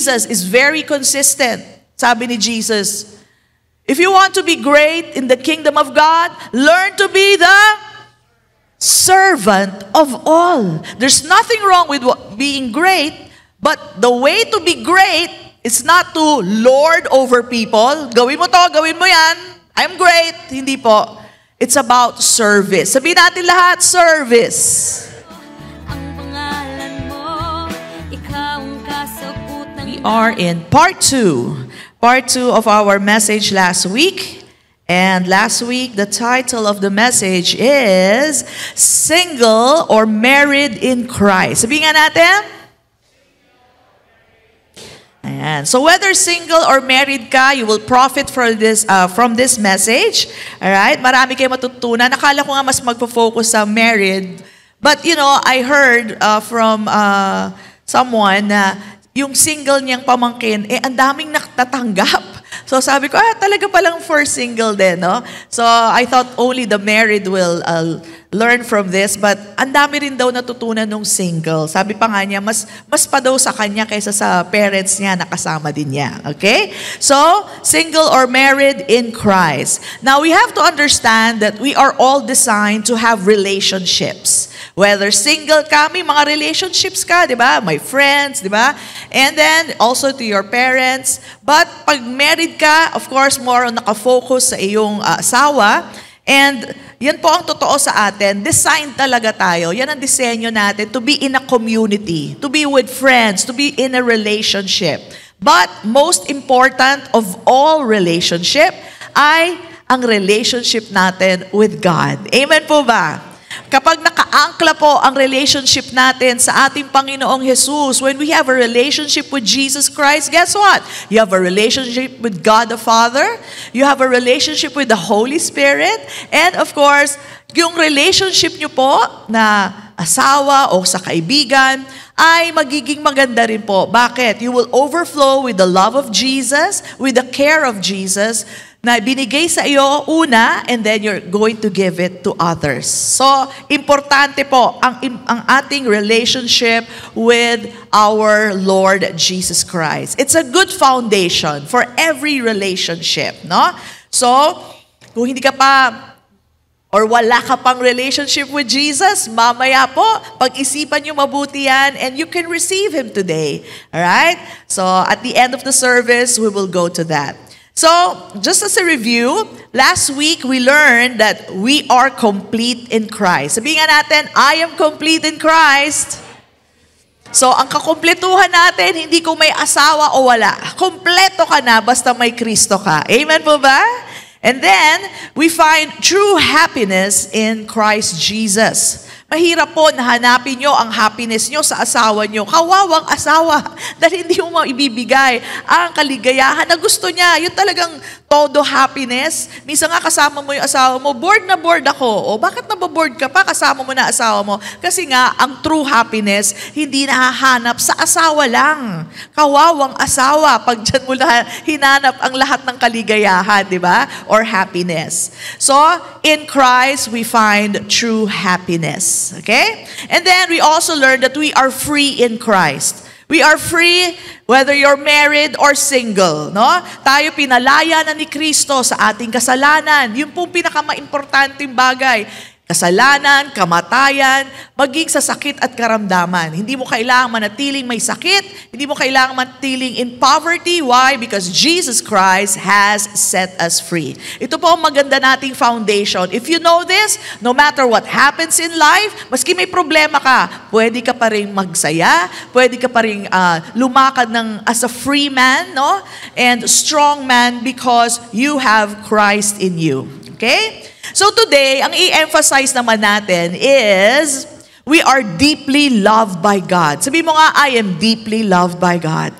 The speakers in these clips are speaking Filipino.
Jesus is very consistent. Sabi ni Jesus, if you want to be great in the kingdom of God, learn to be the servant of all. There's nothing wrong with being great, but the way to be great is not to lord over people. Gawin mo to, gawin mo yan. I'm great. Hindi po. It's about service. Sabihin natin lahat, service. We are in part 2 of our message last week. And last week, the title of the message is Single or Married in Christ. Sabihin nga natin. Ayan. So whether single or married ka, you will profit from this message. Alright? Marami kayo matutunan. Nakala ko nga mas magpo-focus sa married. But you know, I heard from someone na yung single niyang pamangkin, ang daming natatanggap. So sabi ko, talaga palang for single din, no? So I thought only the married will learn from this, but ang dami rin daw natutunan nung single. Sabi pa nga niya, mas pa daw sa kanya kaysa sa parents niya na kasama din niya. Okay? So, single or married in Christ. Now, we have to understand that we are all designed to have relationships. Whether single ka, may mga relationships ka, di ba? My friends, di ba? And then, also to your parents. But, pag married ka, of course, more on nakafocus sa iyong asawa. And, yan po ang totoo sa atin. Designed talaga tayo. Yan ang disenyo natin to be in a community, to be with friends, to be in a relationship. But, most important of all relationship ay ang relationship natin with God. Amen po ba? Kapag nakaangkla po ang relationship natin sa ating Panginoong Jesus, when we have a relationship with Jesus Christ, guess what? You have a relationship with God the Father, you have a relationship with the Holy Spirit, and of course, yung relationship nyo po na asawa o sa kaibigan ay magiging maganda rin po. Bakit? You will overflow with the love of Jesus, with the care of Jesus, na binigay sa iyo una, and then you're going to give it to others. So, importante po ang ating relationship with our Lord Jesus Christ. It's a good foundation for every relationship, no? So, kung hindi ka pa or wala ka pang relationship with Jesus, mamaya po, pag-isipan nyo mabuti yan, and you can receive Him today. Alright? So, at the end of the service, we will go to that. So, just as a review, last week we learned that we are complete in Christ. Sabihin nga natin, I am complete in Christ. So, ang kakumpletuhan natin, hindi kung may asawa o wala. Kompleto ka na basta may Kristo ka. Amen po ba? And then, we find true happiness in Christ Jesus. Mahirap po na hanapin nyo ang happiness nyo sa asawa nyo. Kawawang asawa dahil hindi mo maibibigay ang kaligayahan na gusto niya. Yung talagang todo happiness. Minsan nga kasama mo yung asawa mo, bored na bored ako. O bakit nababoard ka pa? Kasama mo na asawa mo. Kasi nga, ang true happiness, hindi nahahanap sa asawa lang. Kawawang asawa, pag dyan mo hinanap ang lahat ng kaligayahan, di ba? Or happiness. So, in Christ, we find true happiness. Okay? And then we also learn that we are free in Christ. We are free whether you're married or single, no? Tayo pinalaya na ni Kristo sa ating kasalanan. Yun pong pinaka-importanting bagay. Kasalanan, kamatayan, maging sa sakit at karamdaman. Hindi mo kailangang manatiling may sakit. Hindi mo kailangang manatiling in poverty. Why? Because Jesus Christ has set us free. Ito po ang maganda nating foundation. If you know this, no matter what happens in life, maski may problema ka, pwede ka pa rin magsaya, pwede ka pa rin lumakad as a free man, no? And strong man because you have Christ in you. Okay? So today, ang i-emphasize naman natin is, we are deeply loved by God. Sabi mo nga, I am deeply loved by God.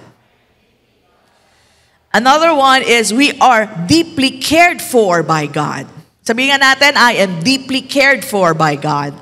Another one is, we are deeply cared for by God. Sabi nga natin, I am deeply cared for by God.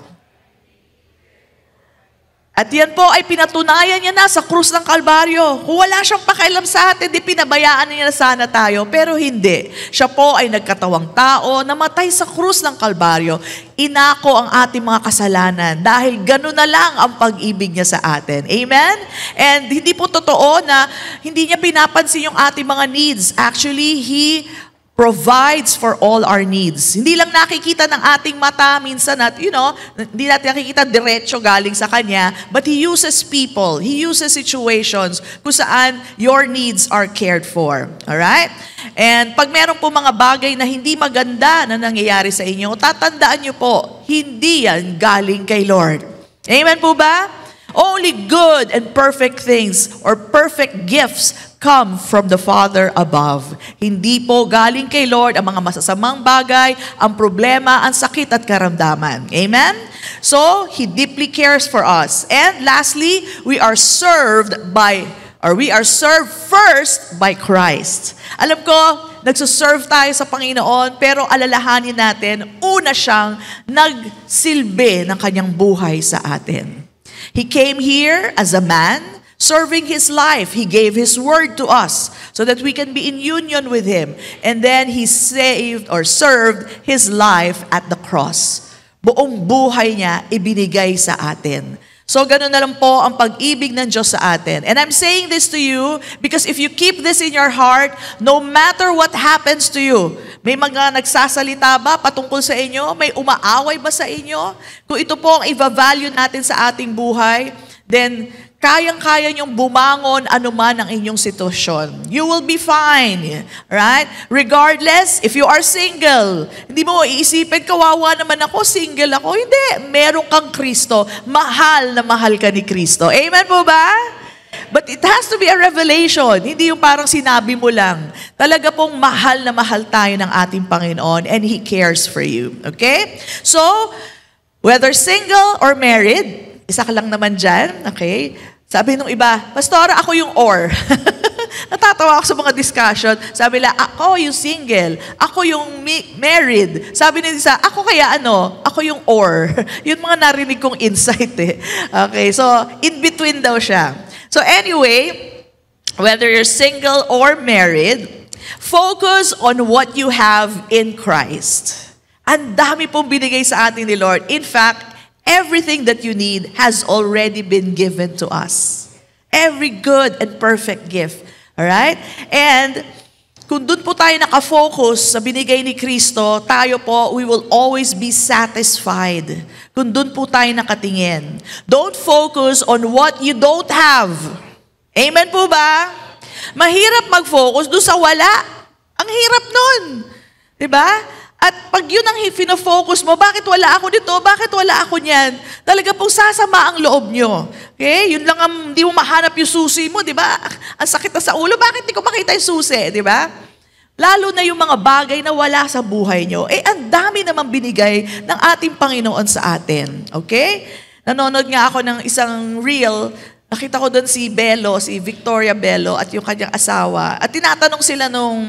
At yan po ay pinatunayan niya na sa krus ng Kalbaryo. Kung wala siyang pakialam sa atin, di pinabayaan niya na sana tayo. Pero hindi. Siya po ay nagkatawang tao, namatay sa krus ng Kalbaryo. Inako ang ating mga kasalanan dahil gano'n na lang ang pag-ibig niya sa atin. Amen? And hindi po totoo na hindi niya pinapansin yung ating mga needs. Actually, He provides for all our needs. Hindi lang nakikita ng ating mata minsan at, hindi natin nakikita diretso galing sa Kanya, but He uses people, He uses situations kung saan your needs are cared for. Alright? And pag meron po mga bagay na hindi maganda na nangyayari sa inyo, tatandaan niyo po, hindi yan galing kay Lord. Amen po ba? Only good and perfect things or perfect gifts come from the Father above. Hindi po galing kay Lord ang mga masasamang bagay, ang problema, ang sakit at karamdaman. Amen? So, He deeply cares for us. And lastly, we are served first by Christ. Alam ko, nagsuserve tayo sa Panginoon, pero alalahanin natin, una siyang nagsilbi ng kanyang buhay sa atin. He came here as a man, serving His life. He gave His word to us so that we can be in union with Him. And then He saved or served His life at the cross. Buong buhay niya ibinigay sa atin. So ganun na lang po ang pag-ibig ng Diyos sa atin. And I'm saying this to you because if you keep this in your heart, no matter what happens to you, may mga nagsasalita ba patungkol sa inyo? May umaaway ba sa inyo? Kung ito po ang i-value natin sa ating buhay, then kayang-kaya niyong bumangon anuman ang inyong sitwasyon. You will be fine. Right? Regardless, if you are single, hindi mo iisipin, kawawa naman ako, single ako. Hindi. Meron kang Kristo. Mahal na mahal ka ni Kristo. Amen po ba? But it has to be a revelation. Hindi yung parang sinabi mo lang. Talaga pong mahal na mahal tayo ng ating Panginoon and He cares for you. Okay? So, whether single or married, isa ka lang naman dyan, okay? Sabi nung iba, Pastora, ako yung or. Natatawa ako sa mga discussion. Sabi nila, ako yung single. Ako yung married. Sabi nila isa, ako kaya ano? Ako yung or. Yun mga narinig kong insight eh. Okay, so in between daw siya. So anyway, whether you're single or married, focus on what you have in Christ. Ang dami pong binigay sa atin ni Lord. In fact, everything that you need has already been given to us. Every good and perfect gift. Alright? And kung doon po tayo nakafocus sa binigay ni Kristo, tayo po, we will always be satisfied. Kung doon po tayo nakatingin. Don't focus on what you don't have. Amen po ba? Mahirap mag-focus doon sa wala. Ang hirap nun. Diba? At pag yun ang fino-focus mo, bakit wala ako dito? Bakit wala ako niyan? Talaga pong sasama ang loob nyo. Okay? Yun lang ang, hindi mo mahanap yung susi mo, di ba? Ang sakit na sa ulo, bakit di ko makita yung susi, di ba? Lalo na yung mga bagay na wala sa buhay nyo. Ang dami namang binigay ng ating Panginoon sa atin. Okay? Nanonood nga ako ng isang reel. Nakita ko doon si Bello, si Victoria Bello at yung kanyang asawa. At tinatanong sila nung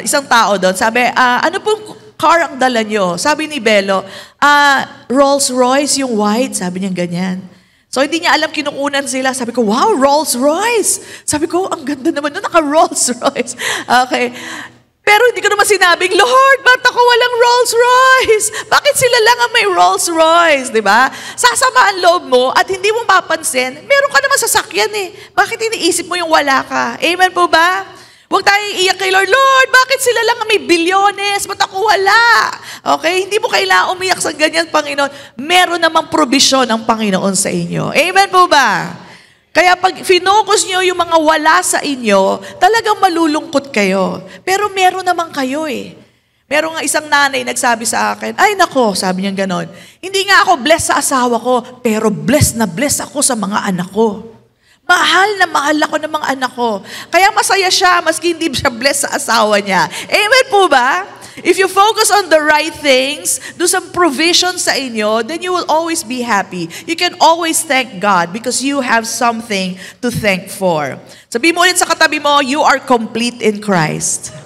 isang tao doon, sabi, ano pong car ang dala nyo? Sabi ni Bello, Rolls Royce, yung white. Sabi niya ganyan. So hindi niya alam, kinukunan sila. Sabi ko, wow, Rolls Royce. Sabi ko, ang ganda naman na naka Rolls Royce. Okay. Pero hindi ko naman sinabing, Lord, ba't ako walang Rolls Royce? Bakit sila lang ang may Rolls Royce? Diba? Sasama ang loob mo at hindi mo mapansin, meron ka naman sasakyan eh. Bakit iniisip mo yung wala ka? Amen po ba? Huwag tayong iyak kay Lord, Lord, bakit sila lang may bilyones? Ba't ako wala? Okay? Hindi mo kailangan umiyak sa ganyan, Panginoon. Meron namang probisyon ang Panginoon sa inyo. Amen po ba? Kaya pag finocus nyo yung mga wala sa inyo, talagang malulungkot kayo. Pero meron naman kayo eh. Meron nga isang nanay nagsabi sa akin, ay nako, sabi niya ganon, hindi nga ako blessed sa asawa ko, pero blessed na blessed ako sa mga anak ko. Mahal na mahal ako ng mga anak ko. Kaya masaya siya, maski hindi siya blessed sa asawa niya. Amen po ba? If you focus on the right things, do some provision sa inyo, then you will always be happy. You can always thank God because you have something to thank for. Sabihin mo ulit sa katabi mo, you are complete in Christ.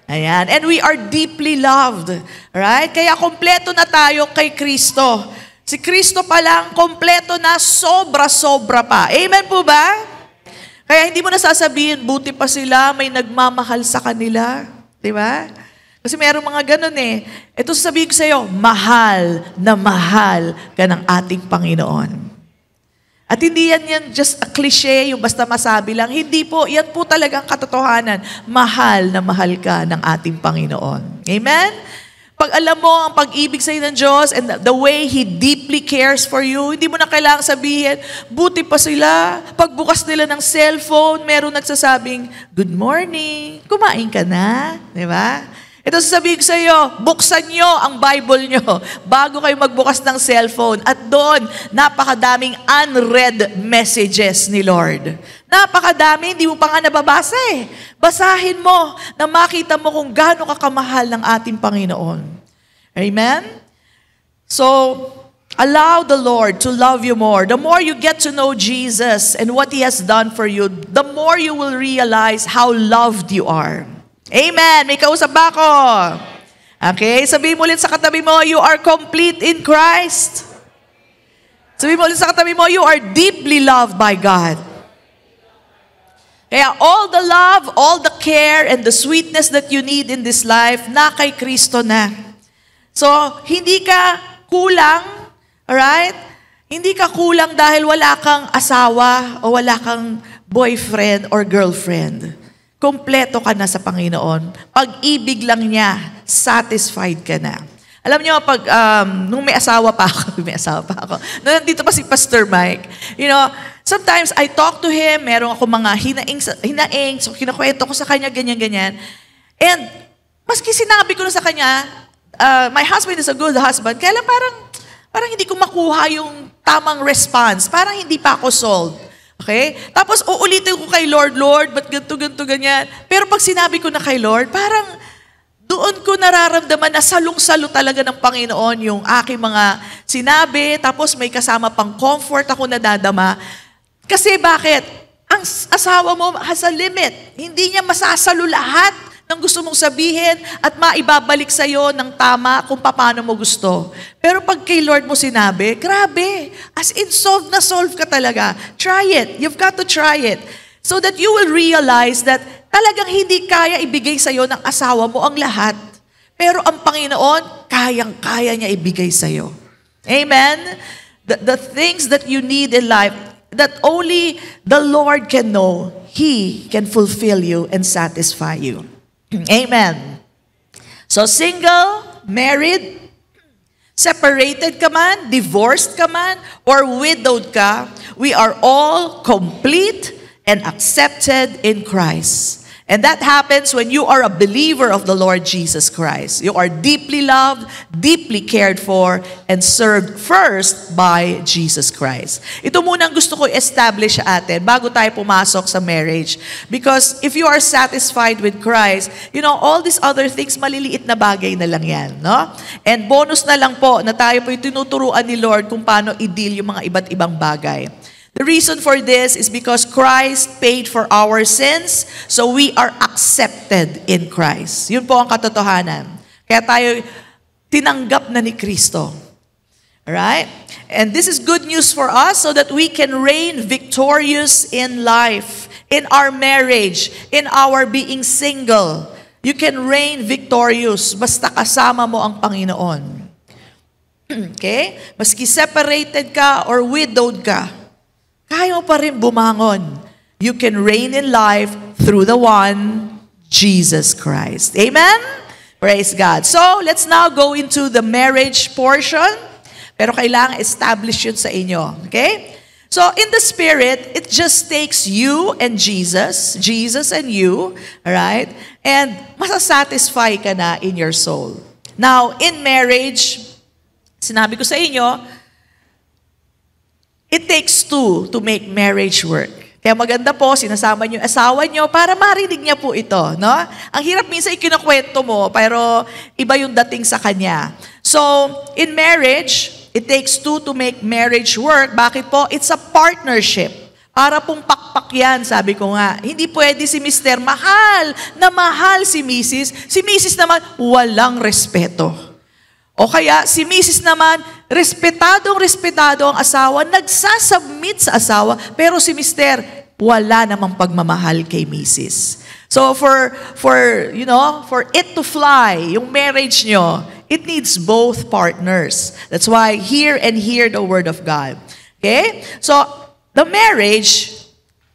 Ayan. And we are deeply loved. Right? Kaya kompleto na tayo kay Kristo. Si Kristo pa lang, kompleto na, sobra-sobra pa. Amen po ba? Kaya hindi mo na sasabihin, buti pa sila, may nagmamahal sa kanila. Di ba? Kasi mayroong mga ganun eh. Ito sasabihin ko sa iyo, mahal na mahal ka ng ating Panginoon. At hindi yan just a cliche, yung basta masabi lang. Hindi po, yan po talagang katotohanan. Mahal na mahal ka ng ating Panginoon. Amen? Pag alam mo ang pag-ibig sa'yo ng Diyos and the way He deeply cares for you, hindi mo na kailangang sabihin, buti pa sila. Pagbukas nila ng cellphone, meron nagsasabing, good morning, kumain ka na. Di ba? Ito sasabihin ko sa iyo, buksan nyo ang Bible nyo bago kayo magbukas ng cellphone. At doon, napakadaming unread messages ni Lord. Napakadami, hindi mo pa nga nababasa eh. Basahin mo na makita mo kung gaano kakamahal ng ating Panginoon. Amen? So, allow the Lord to love you more. The more you get to know Jesus and what He has done for you, the more you will realize how loved you are. Amen. May kausap ba ako? Okay, sabihin mo ulit sa katabi mo, you are complete in Christ. Sabihin mo ulit sa katabi mo, you are deeply loved by God. Kaya all the love, all the care, and the sweetness that you need in this life, na kay Kristo na. So, hindi ka kulang, alright? Hindi ka kulang dahil wala kang asawa o wala kang boyfriend or girlfriend. Kompleto ka na sa Panginoon. Pag-ibig lang niya, satisfied ka na. Alam niyo, nung may asawa pa ako, nung nandito pa si Pastor Mike, sometimes I talk to him, meron ako mga hinaing, so kinakwento ko sa kanya, ganyan. And, maski sinabi ko na sa kanya, my husband is a good husband, kaya lang parang hindi ko makuha yung tamang response, parang hindi pa ako sold. Okay? Tapos uulitin ko kay Lord, ba't ganito, ganyan. Pero pag sinabi ko na kay Lord, parang doon ko nararamdaman na salong-salo talaga ng Panginoon yung aking mga sinabi, tapos may kasama pang comfort ako nadadama. Kasi bakit? Ang asawa mo has a limit. Hindi niya masasalo lahat ng gusto mong sabihin at maibabalik sa'yo ng tama kung paano mo gusto. Pero pag kay Lord mo sinabi, grabe, as in solve ka talaga. Try it. You've got to try it. So that you will realize that talagang hindi kaya ibigay sa'yo ng asawa mo ang lahat. Pero ang Panginoon, kayang-kaya niya ibigay sa'yo. Amen? The things that you need in life, that only the Lord can know, He can fulfill you and satisfy you. Amen. So single, married, separated ka man, divorced ka man, or widowed ka, we are all complete and accepted in Christ. And that happens when you are a believer of the Lord Jesus Christ. You are deeply loved, deeply cared for, and served first by Jesus Christ. Ito muna ang gusto ko establish sa atin bago tayo pumasok sa marriage. Because if you are satisfied with Christ, all these other things, maliliit na bagay na lang yan. No? And bonus na lang po na tayo po yung tinuturuan ni Lord kung paano i-deal yung mga iba't ibang bagay. The reason for this is because Christ paid for our sins, so we are accepted in Christ. Yun po ang katotohanan. Kaya tayo tinanggap na ni Kristo. Alright? And this is good news for us so that we can reign victorious in life, in our marriage, in our being single. You can reign victorious basta kasama mo ang Panginoon. Okay? Maski separated ka or widowed ka, kaya mo pa rin bumangon. You can reign in life through the one, Jesus Christ. Amen? Praise God. So, let's now go into the marriage portion. Pero kailangan establish yun sa inyo. Okay? So, in the Spirit, it just takes you and Jesus and you, alright? And masasatisfy ka na in your soul. Now, in marriage, sinabi ko sa inyo, it takes two to make marriage work. Kaya maganda po, sinasama niyo asawa niyo para marinig niya po ito. No? Ang hirap minsan ikinukwento mo, pero iba yung dating sa kanya. So, in marriage, it takes two to make marriage work. Bakit po? It's a partnership. Para pong pakpak yan, sabi ko nga. Hindi pwede si Mr. mahal na mahal si Mrs. Si Mrs. naman, walang respeto. O kaya, si Mrs. naman, respetado ang asawa, nagsasubmit sa asawa, pero si Mr. wala namang pagmamahal kay Mrs. So for it to fly, yung marriage nyo, it needs both partners. That's why hear the word of God. Okay? So, the marriage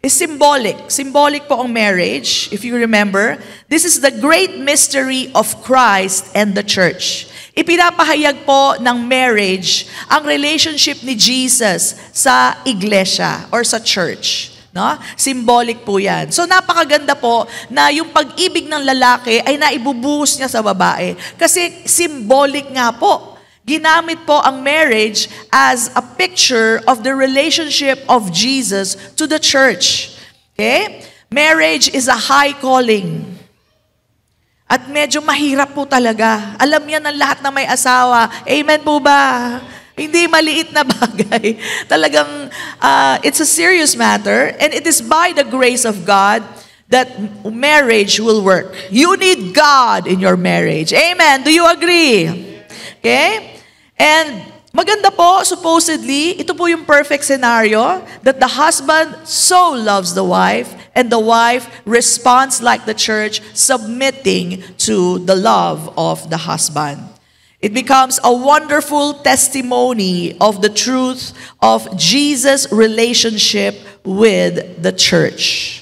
is symbolic. Symbolic po ang marriage, if you remember. This is the great mystery of Christ and the church. Ipinapahayag po ng marriage ang relationship ni Jesus sa iglesia or sa church. No? Symbolic po yan. So napakaganda po na yung pag-ibig ng lalaki ay naibubuhos niya sa babae. Kasi symbolic nga po. Ginamit po ang marriage as a picture of the relationship of Jesus to the church. Okay? Marriage is a high calling. At medyo mahirap po talaga. Alam yan ng lahat na may asawa. Amen po ba? Hindi maliit na bagay. Talagang, it's a serious matter. And it is by the grace of God that marriage will work. You need God in your marriage. Amen. Do you agree? Okay? And maganda po, supposedly, ito po yung perfect scenario that the husband so loves the wife and the wife responds like the church, submitting to the love of the husband. It becomes a wonderful testimony of the truth of Jesus' relationship with the church.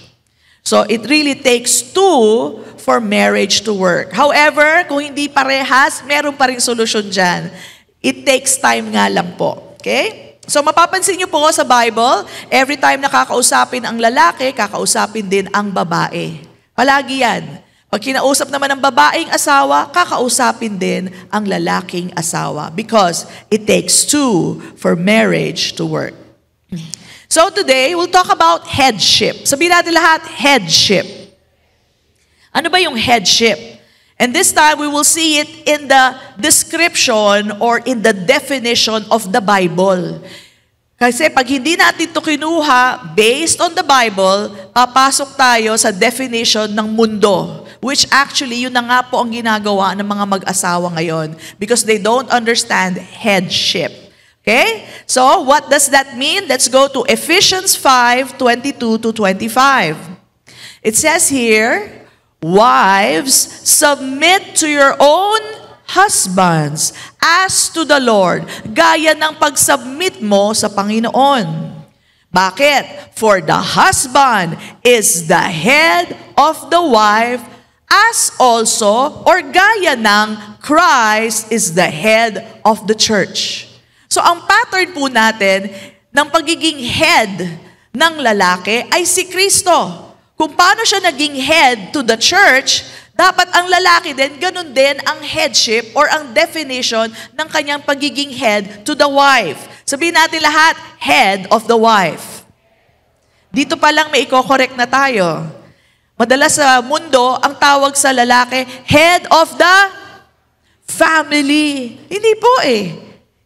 So it really takes two for marriage to work. However, kung hindi parehas, meron pa ring solusyon dyan. It takes time nga lang po. Okay? So mapapansin niyo po sa Bible, every time nakakausapin ang lalaki, kakausapin din ang babae. Palagi yan. Pag kinausap naman ng babaeng asawa, kakausapin din ang lalaking asawa. Because it takes two for marriage to work. So today, we'll talk about headship. Sabihin natin lahat, headship. Ano ba yung headship? And this time, we will see it in the description or in the definition of the Bible. Kasi pag hindi natin ito kinuha based on the Bible, papasok tayo sa definition ng mundo. Which actually, yun na nga po ang ginagawa ng mga mag-asawa ngayon. Because they don't understand headship. Okay? So, what does that mean? Let's go to Ephesians 5:22-25. It says here, wives, submit to your own husbands as to the Lord, gaya ng pag-submit mo sa Panginoon. Bakit? For the husband is the head of the wife, as also, or gaya ng Christ is the head of the church. So ang pattern po natin ng pagiging head ng lalaki ay si Kristo. Kung paano siya naging head to the church, dapat ang lalaki din, ganun din ang headship or ang definition ng kanyang pagiging head to the wife. Sabihin natin lahat, head of the wife. Dito pa lang may i-correct na tayo. Madalas sa mundo, ang tawag sa lalaki, head of the family. Hindi po eh.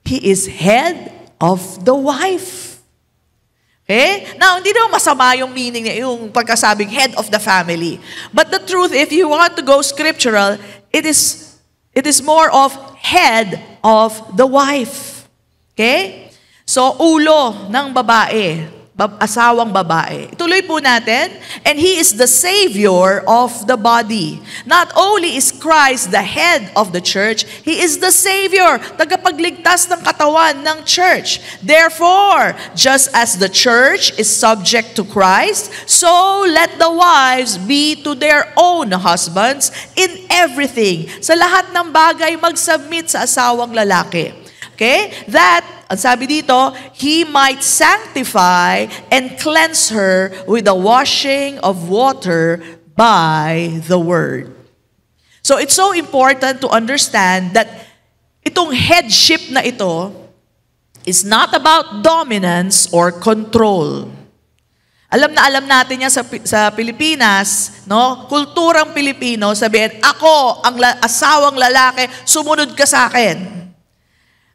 He is head of the wife. Okay? Now, hindi naman masama yung meaning niya, yung pagkasabing head of the family. But the truth, if you want to go scriptural, it is more of head of the wife. Okay? So, ulo ng babae, asawang babae. Ituloy po natin. And He is the Savior of the body. Not only is Christ the head of the church, He is the Savior, tagapagligtas ng katawan ng church. Therefore, just as the church is subject to Christ, so let the wives be to their own husbands in everything. Sa lahat ng bagay, mag-submit sa asawang lalaki. Okay? That, ang sabi dito, he might sanctify and cleanse her with the washing of water by the word. So it's so important to understand that itong headship na ito is not about dominance or control. Alam natin yan sa Pilipinas, no? Kulturang Pilipino, sabihin, ako ang asawang lalaki, sumunod ka sa akin.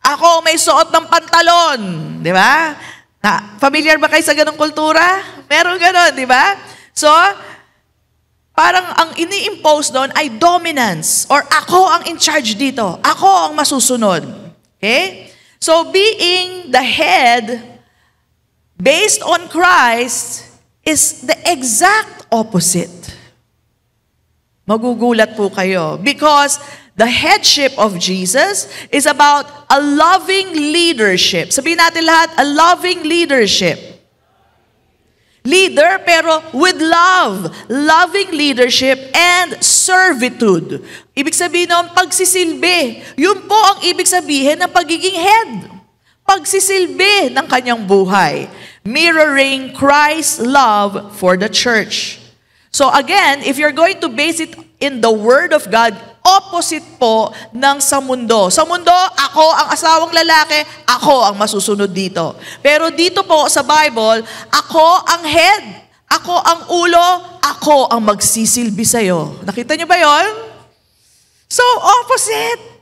Ako may suot ng pantalon, di ba? Familiar ba kayo sa ganong kultura? Meron ganon, di ba? So, parang ang ini-impose doon ay dominance or ako ang in charge dito. Ako ang masusunod. Okay? So being the head based on Christ is the exact opposite. Magugulat po kayo because the headship of Jesus is about a loving leadership. Sabihin natin lahat, a loving leadership. Leader pero with love. Loving leadership and servitude. Ibig sabihin ng pagsisilbi. Yun po ang ibig sabihin ng pagiging head. Pagsisilbi ng kanyang buhay. Mirroring Christ's love for the church. So again, if you're going to base it in the Word of God, opposite po ng sa mundo. Sa mundo, ako ang asawang lalaki, ako ang masusunod dito. Pero dito po sa Bible, ako ang head, ako ang ulo, ako ang magsisilbi sa'yo. Nakita niyo ba yon? So, opposite.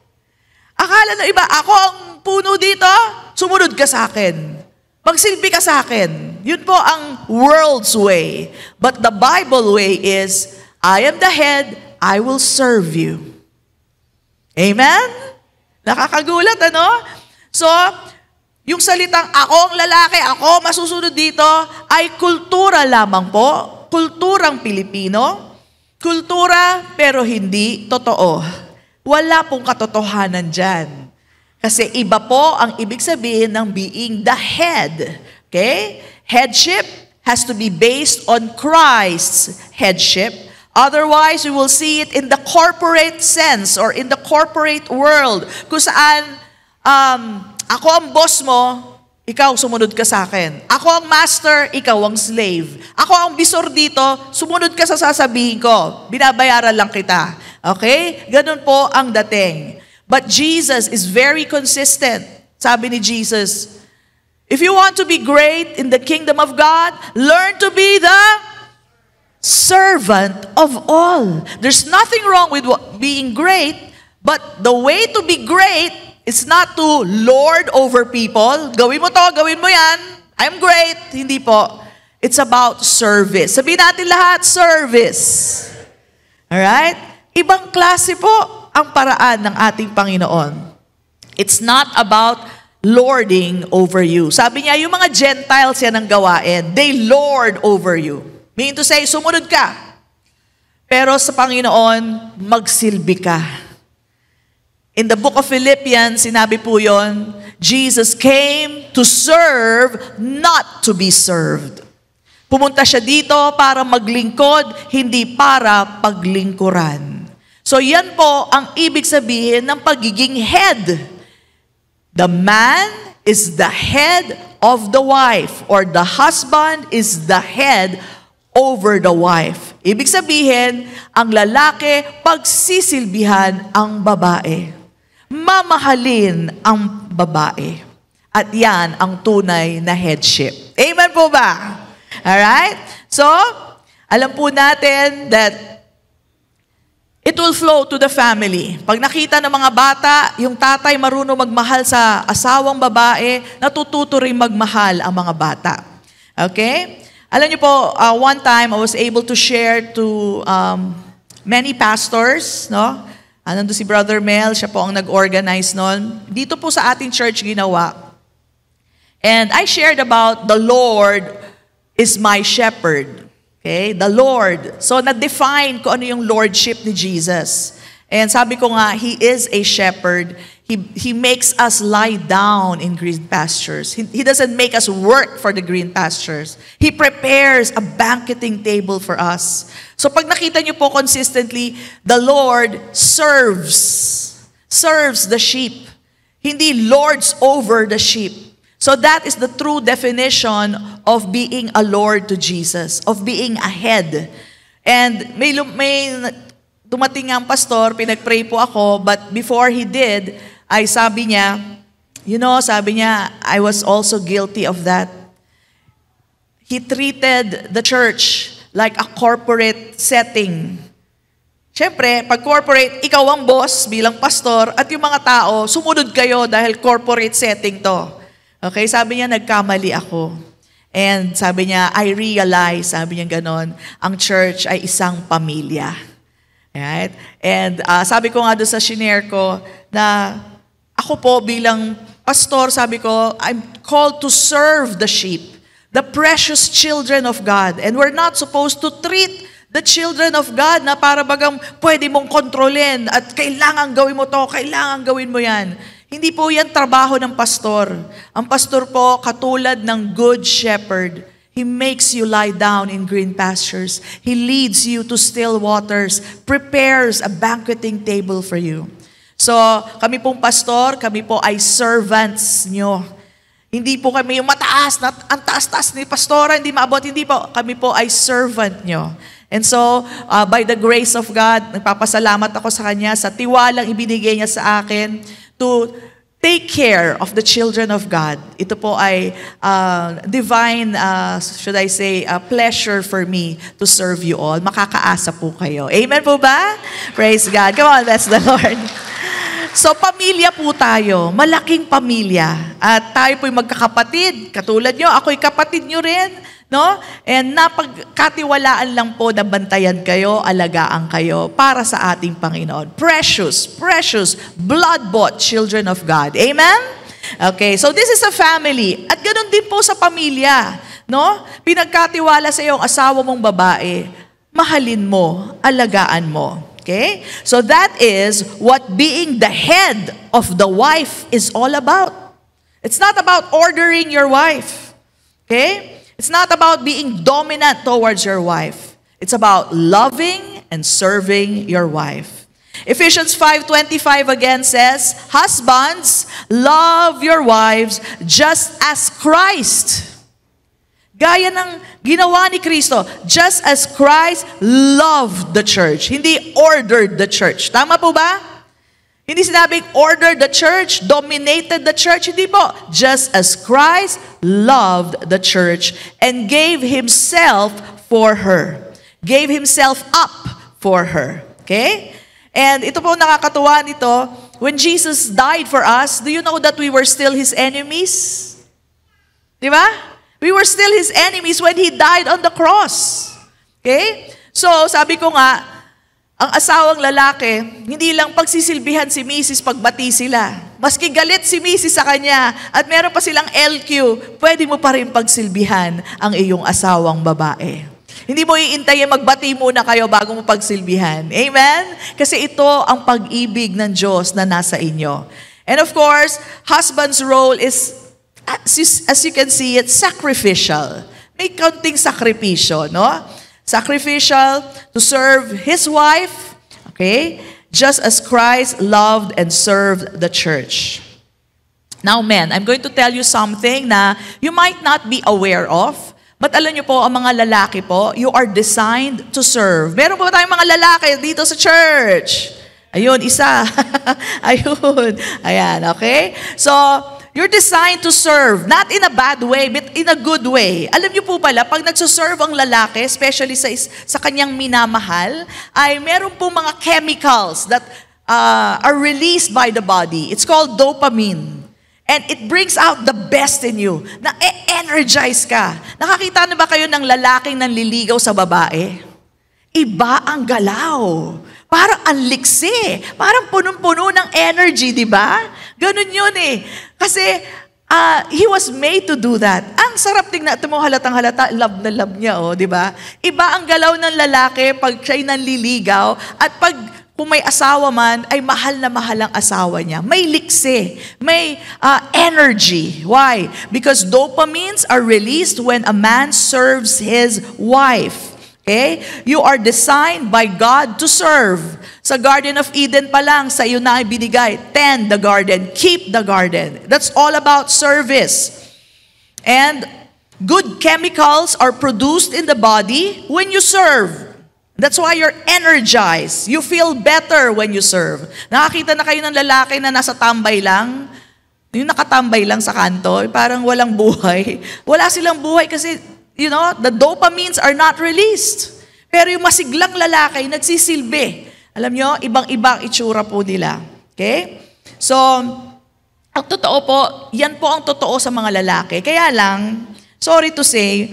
Akala ng iba, ako ang puno dito, sumunod ka sa akin. Magsilbi ka sa akin. Yun po ang world's way. But the Bible way is, I am the head, I will serve you. Amen? Nakakagulat, ano? So, yung salitang ako ang lalaki, ako masusunod dito, ay kultura lamang po. Kulturang Pilipino. Kultura, pero hindi totoo. Wala pong katotohanan dyan. Kasi iba po ang ibig sabihin ng being the head. Okay? Headship has to be based on Christ's headship. Otherwise, we will see it in the corporate sense or in the corporate world. Kung saan, ako ang boss mo, ikaw sumunod ka sa akin. Ako ang master, ikaw ang slave. Ako ang bisor dito, sumunod ka sa sasabihin ko. Binabayaran lang kita. Okay? Ganun po ang dating. But Jesus is very consistent. Sabi ni Jesus, if you want to be great in the kingdom of God, learn to be the servant of all. There's nothing wrong with being great, but the way to be great is not to lord over people. Gawin mo to, gawin mo yan. I'm great. Hindi po. It's about service. Sabihin natin lahat, service. Alright? Ibang klase po ang paraan ng ating Panginoon. It's not about lording over you. Sabi niya, yung mga Gentiles yan ang gawain. They lord over you. Meaning to say, sumunod ka. Pero sa Panginoon, magsilbi ka. In the book of Philippians, sinabi po yon, Jesus came to serve, not to be served. Pumunta siya dito para maglingkod, hindi para paglingkuran. So yan po ang ibig sabihin ng pagiging head. The man is the head of the wife, or the husband is the head over the wife. Ibig sabihin, ang lalaki pagsisilbihan ang babae. Mamahalin ang babae. At yan ang tunay na headship. Amen po ba? Alright? So, alam po natin that it will flow to the family. Pag nakita ng mga bata, yung tatay marunong magmahal sa asawang babae, natututo rin magmahal ang mga bata. Okay? Alam niyo po, one time I was able to share to many pastors, no? Nandun si Brother Mel, siya po ang nag-organize nun. Dito po sa ating church ginawa. And I shared about the Lord is my shepherd. Okay, the Lord. So, na-define ko ano yung lordship ni Jesus. And sabi ko nga, He is a shepherd. He makes us lie down in green pastures. He doesn't make us work for the green pastures. He prepares a banqueting table for us. So, pag nakita niyo po consistently, the Lord serves the sheep. Hindi lords over the sheep. So that is the true definition of being a Lord to Jesus, of being a head. And may dumating ang pastor, pinag-pray po ako, but before he did, ay sabi niya, I was also guilty of that. He treated the church like a corporate setting. Siyempre, pag corporate, ikaw ang boss bilang pastor, at yung mga tao, sumunod kayo dahil corporate setting to. Okay, sabi niya, nagkamali ako. And sabi niya, I realize, sabi niya ganon, ang church ay isang pamilya. Right? And sabi ko nga doon sa shinare ko na ako po bilang pastor, sabi ko, I'm called to serve the sheep, the precious children of God. And we're not supposed to treat the children of God na para bagang pwede mong kontrolin at kailangan gawin mo to, kailangan gawin mo yan. Hindi po yan trabaho ng pastor. Ang pastor po, katulad ng good shepherd, he makes you lie down in green pastures. He leads you to still waters, prepares a banqueting table for you. So, kami pong pastor, kami po ay servants nyo. Hindi po kami yung mataas, ang taas-taas ni pastora, hindi maabot, hindi po. Kami po ay servant nyo. And so, by the grace of God, nagpapasalamat ako sa Kanya sa tiwalang ibinigay niya sa akin to take care of the children of God. Ito po ay divine, should I say, pleasure for me to serve you all. Makakaasa po kayo. Amen po ba? Praise God. Come on, bless the Lord. So, pamilya po tayo. Malaking pamilya. At tayo po'y magkakapatid. Katulad nyo, ako'y kapatid nyo rin. No? And napagkatiwalaan lang po na bantayan kayo, alagaan kayo para sa ating Panginoon. Precious, precious, blood-bought children of God. Amen? Okay, so this is a family. At ganun din po sa pamilya. No? Pinagkatiwala sa iyong asawa mong babae, mahalin mo, alagaan mo. Okay? So that is what being the head of the wife is all about. It's not about ordering your wife. Okay? It's not about being dominant towards your wife. It's about loving and serving your wife. Ephesians 5:25 again says, husbands, love your wives just as Christ. Gaya ng ginawa ni Kristo, just as Christ loved the church. Hindi ordered the church. Tama po ba? Hindi sinabing ordered the church, dominated the church. Hindi po. Just as Christ loved the church and gave Himself for her. Gave Himself up for her. Okay? And ito po nakakatuwa nito. When Jesus died for us, do you know that we were still His enemies? Di ba? We were still His enemies when He died on the cross. Okay? So, sabi ko nga, ang asawang lalaki, hindi lang pagsisilbihan si Mrs. pagbati sila. Maski galit si Mrs. sa kanya at meron pa silang LQ, pwede mo pa rin pagsilbihan ang iyong asawang babae. Hindi mo iintayin magbati muna kayo bago mo pagsilbihan. Amen? Kasi ito ang pag-ibig ng Diyos na nasa inyo. And of course, husband's role is, as you can see, it's sacrificial. May kaunting sakripisyo, no? Sacrificial to serve his wife, okay? Just as Christ loved and served the church. Now, men, I'm going to tell you something na you might not be aware of, but alam niyo po, ang mga lalaki po, you are designed to serve. Meron po tayong mga lalaki dito sa church. Ayun, isa. Ayun. Ayan, okay? So, you're designed to serve, not in a bad way, but in a good way. Alam niyo po pala, pag nagsuserve ang lalaki, especially sa kanyang minamahal, ay meron po mga chemicals that are released by the body. It's called dopamine. And it brings out the best in you. Na-energize ka. Nakakita na ba kayo ng lalaking nanliligaw sa babae? Iba ang galaw. Parang ang liksi. Parang punong-puno ng energy, di ba? Ganun yun eh. Kasi he was made to do that. Ang sarap tingnan. Ito mo halatang-halata, love na love niya, oh, di ba? Iba ang galaw ng lalaki pag siya'y nanliligaw at pag kung may asawa man, ay mahal na mahal ang asawa niya. May liksi. May energy. Why? Because dopamines are released when a man serves his wife. Okay? You are designed by God to serve. Sa Garden of Eden pa lang, sa iyo na ay binigay. Tend the garden. Keep the garden. That's all about service. And good chemicals are produced in the body when you serve. That's why you're energized. You feel better when you serve. Nakakita na kayo ng lalaki na nasa tambay lang? Yung nakatambay lang sa kanto, parang walang buhay. Wala silang buhay kasi you know, the dopamines are not released. Pero yung masiglang lalaki, nagsisilbi. Alam nyo, ibang-ibang itsura po nila. Okay? So, ang totoo po, yan po ang totoo sa mga lalaki. Kaya lang, Sorry to say,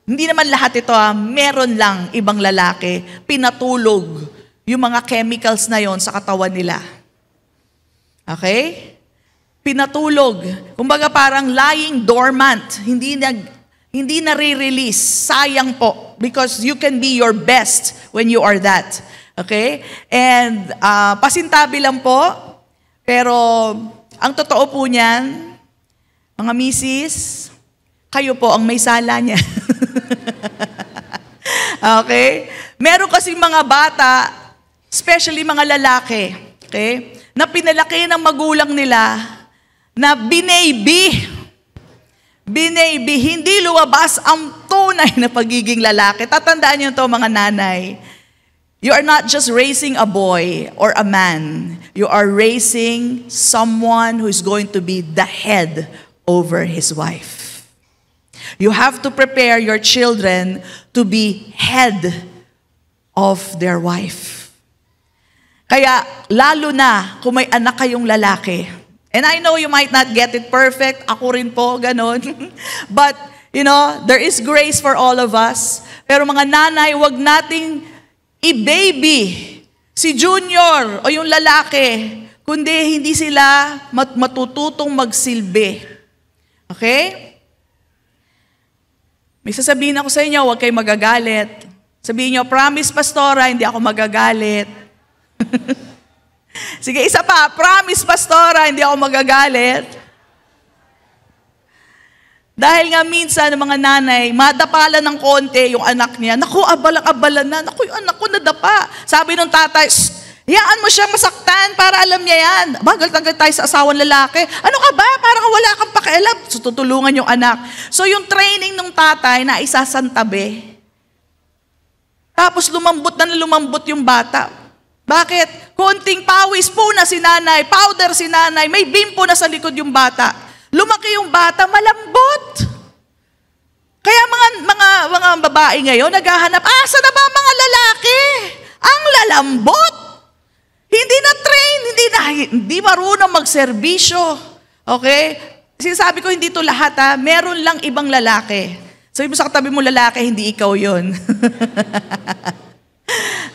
hindi naman lahat ito, meron lang ibang lalaki, pinatulog yung mga chemicals na yon sa katawan nila. Okay? Pinatulog. Kumbaga parang lying dormant, hindi nare-release. Sayang po, because you can be your best when you are that. Okay? And pasintabi lang po, pero ang totoo po niyan, mga misis, kayo po ang may sala niya. Okay? Meron kasing mga bata, especially mga lalaki, okay, na pinalaki ng magulang nila na binaybi, hindi lumabas ang tunay na pagiging lalaki. Tatandaan niyo to, mga nanay. You are not just raising a boy or a man. You are raising someone who is going to be the head over his wife. You have to prepare your children to be head of their wife. Kaya, lalo na kung may anak kayong lalaki. And I know you might not get it perfect. Ako rin po, ganon. But, there is grace for all of us. Pero mga nanay, wag nating i-baby si junior o yung lalaki, kundi hindi sila matututong magsilbi. Okay? May sasabihin ako sa inyo, huwag kayong magagalit. Sabihin nyo, promise, pastora, hindi ako magagalit. Sige, isa pa, promise, pastora, hindi ako magagalit. Dahil nga minsan, ng mga nanay, madapalan ng konti yung anak niya. Naku, abalang-abala na. Naku, yung anak ko nadapa. Sabi ng tatay, hayaan mo siya masaktan para alam niya yan. Bagal-tagal tayo sa asawang lalaki. Ano ka ba? Parang wala kang pakialam. So, tutulungan yung anak. So, yung training ng tatay na isasantabi. Tapos lumambot yung bata. Bakit? Konting pawis po na si nanay, powder si nanay, may bimpo na sa likod yung bata. Lumaki yung bata, malambot. Kaya mga babae ngayon, naghahanap, asa na ba mga lalaki? Ang lalambot. Hindi na train, hindi marunong magserbisyo. Okay? Sinasabi ko, hindi to lahat meron lang ibang lalaki. Sabi mo sa katabi mo lalaki, hindi ikaw yun.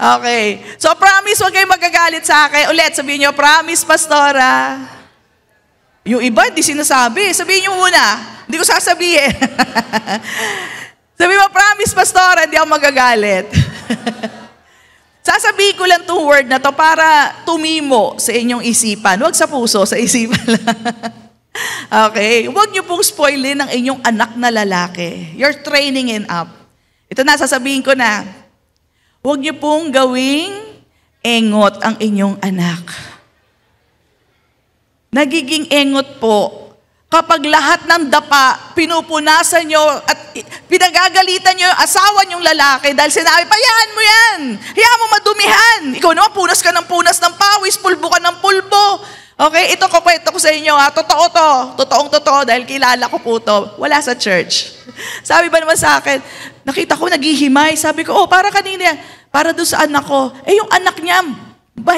Okay. So promise, huwag kayong magagalit sa akin. Ulit, sabihin nyo, promise, pastora. Yung iba, hindi sinasabi. Sabihin nyo muna. Hindi ko sasabihin. Sabihin mo, promise, pastora, hindi ako magagalit. Sasabihin ko lang itong word na to para tumimo sa inyong isipan. Huwag sa puso, sa isipan lang. Okay? Huwag niyo pong spoilin ang inyong anak na lalaki. You're training him up. Ito na, sasabihin ko na. Huwag niyo pong gawing engot ang inyong anak. Nagiging engot po kapag lahat ng dapa pinupunasan nyo at pinagagalitan nyo yung asawa nyong lalaki dahil sinabi, hayaan mo yan, hayaan mo madumihan. Ikaw naman, punas ka ng punas ng pawis, pulbo ka ng pulbo. Okay, ito kukwento ko sa inyo totoo to, totoong-totoo dahil kilala ko po to. Wala sa church. Sabi ba naman sa akin, nakita ko naghihimay. Sabi ko, para kanina, para doon sa anak ko. Yung anak niya,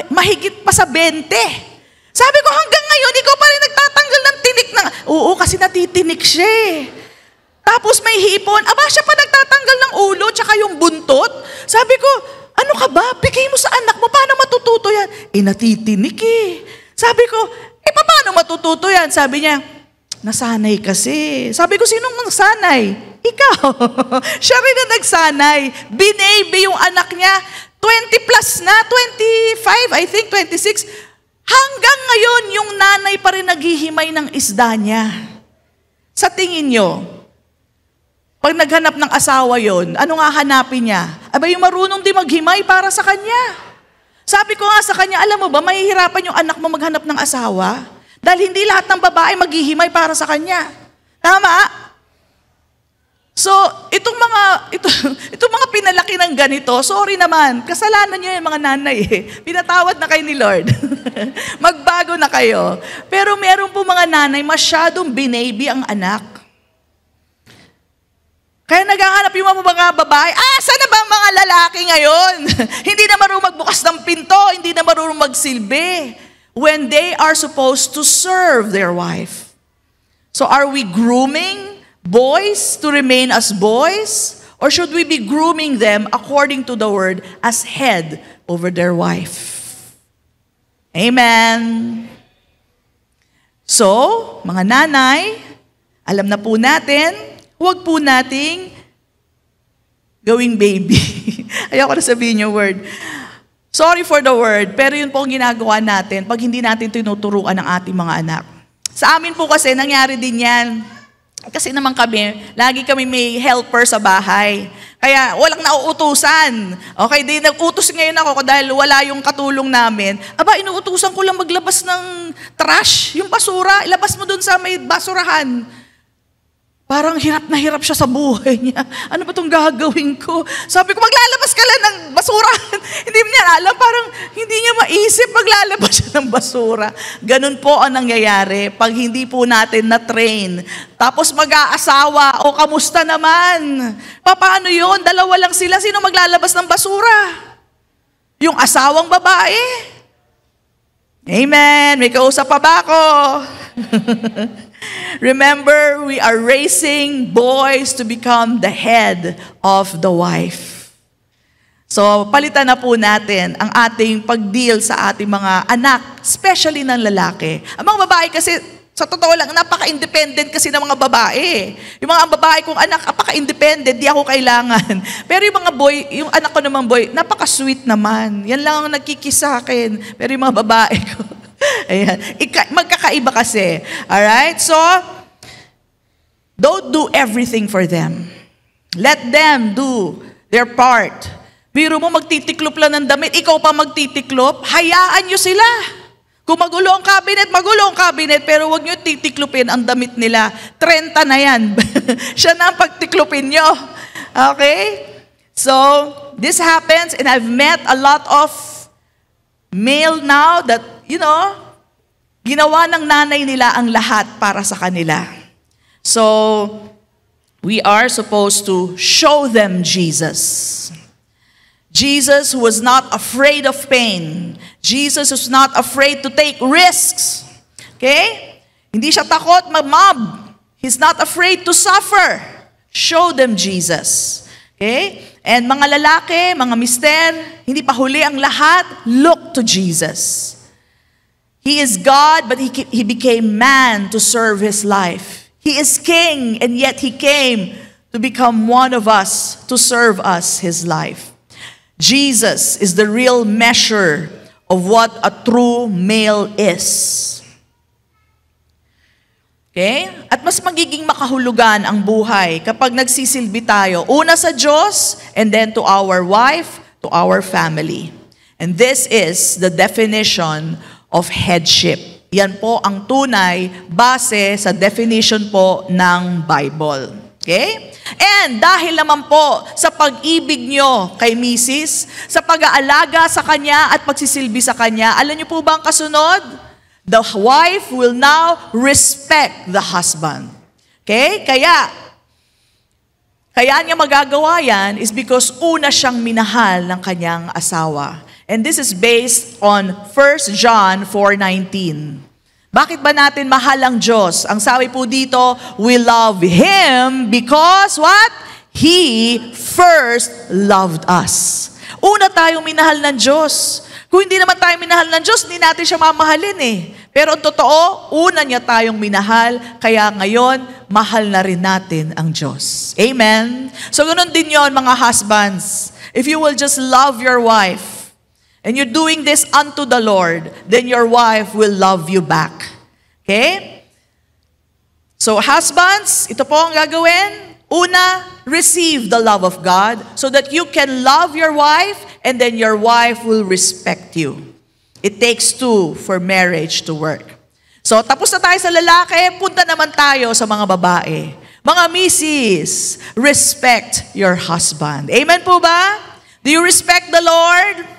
mahigit pa sa 20. Sabi ko, hanggang ngayon, ikaw pa rin nagtatanggal ng tinik ng... Oo, kasi natitinik siya Tapos may hipon. Aba, siya pa nagtatanggal ng ulo, tsaka yung buntot. Sabi ko, ano ka ba? Bigay mo sa anak mo, paano matututo yan? Natitinik Sabi ko, paano matututo yan? Sabi niya, nasanay kasi. Sabi ko, sinong nagsanay? Ikaw. Siya rin na nagsanay. Binaby yung anak niya. 20 plus na, 25, I think 26. Hanggang ngayon, yung nanay pa rin naghihimay ng isda niya. Sa tingin nyo, pag naghanap ng asawa yon, ano nga hanapin niya? Aba, yung marunong di maghimay para sa kanya. Sabi ko nga sa kanya, alam mo ba, mahihirapan yung anak mo maghanap ng asawa? Dahil hindi lahat ng babae maghihimay para sa kanya. Tama? So, itong mga pinalaki ng ganito, sorry naman, kasalanan nyo yung mga nanay Pinatawad na kayo ni Lord. Magbago na kayo. Pero meron po mga nanay, masyadong binaby ang anak. Kaya naghahanap yung mga babae, saan na ba ang mga lalaki ngayon? Hindi na marunong magbukas ng pinto, hindi na marunong magsilbi. When they are supposed to serve their wife. So are we grooming boys to remain as boys? Or should we be grooming them according to the word as head over their wife? Amen. So, mga nanay, alam na po natin, huwag po nating gawing baby. Ayoko na sabihin yung word. Sorry for the word, pero yun po ang ginagawa natin pag hindi natin tinuturuan ng ating mga anak. Sa amin po kasi, nangyari din yan. Kasi naman kami, lagi kami may helper sa bahay. Kaya walang nauutusan. Okay, di nag-utos ngayon ako dahil wala yung katulong namin. Aba, inuutusan ko lang maglabas ng trash, yung basura, ilabas mo dun sa may basurahan. Parang hirap na hirap siya sa buhay niya. Ano ba itong gagawin ko? Sabi ko, maglalabas ka lang ng basura. Hindi niya alam, parang hindi niya maisip maglalabas siya ng basura. Ganun po ang nangyayari pag hindi po natin na-train. Tapos mag-aasawa, o kamusta naman? Paano yun? Dalawa lang sila, sino maglalabas ng basura? Yung asawang babae. Amen. May kausap pa ba ako? Remember, we are raising boys to become the head of the wife. So, palitan na po natin ang ating pag-deal sa ating mga anak, especially ng lalaki. Ang mga babae kasi, sa totoo lang, napaka-independent kasi ng mga babae. Yung mga babae kong anak, napaka-independent, di ako kailangan. Pero yung mga boy, yung anak ko naman boy, napaka-sweet naman. Yan lang ang nagkikis sa akin. Pero yung mga babae ko, ayan. Magkakaiba kasi. Alright? So, don't do everything for them. Let them do their part. Biro mo, magtitiklop lang ng damit, ikaw pa magtitiklop, hayaan nyo sila. Kung magulo ang cabinet, pero huwag nyo titiklopin ang damit nila. 30 na yan. Siya na ang pagtiklopin nyo. Okay? So, this happens, and I've met a lot of male now that, ginawa ng nanay nila ang lahat para sa kanila. So, we are supposed to show them Jesus. Jesus was not afraid of pain. Jesus was not afraid to take risks. Okay? Hindi siya takot mag-mob. He's not afraid to suffer. Show them Jesus. Okay? And mga lalaki, mga mister, hindi pa huli ang lahat, look to Jesus. He is God, but he became man to serve his life. He is king, and yet he came to become one of us, to serve us his life. Jesus is the real measure of what a true male is. Okay? At mas magiging makahulugan ang buhay kapag nagsisilbi tayo, una sa Diyos, and then to our wife, to our family. And this is the definition of headship. Yan po ang tunay base sa definition po ng Bible. Okay? And dahil naman po sa pag-ibig nyo kay Mrs., sa pag-aalaga sa kanya at pagsisilbi sa kanya, alam nyo po ba ang kasunod? The wife will now respect the husband. Okay? Kaya niya magagawa yan is because una siyang minahal ng kanyang asawa. And this is based on 1 John 4:19. Bakit ba natin mahal ang Diyos? Ang sabi po dito, we love Him because what? He first loved us. Una tayong minahal ng Diyos. Kung hindi naman tayo minahal ng Diyos, hindi natin siya mamahalin eh. Pero totoo, una niya tayong minahal, kaya ngayon, mahal na rin natin ang Diyos. Amen? So ganun din yon mga husbands. If you will just love your wife, and you're doing this unto the Lord, then your wife will love you back. Okay? So husbands, ito po ang gagawin. Una, receive the love of God so that you can love your wife and then your wife will respect you. It takes two for marriage to work. So tapos na tayo sa lalaki, punta naman tayo sa mga babae. Mga misis, respect your husband. Amen po ba? Do you respect the Lord?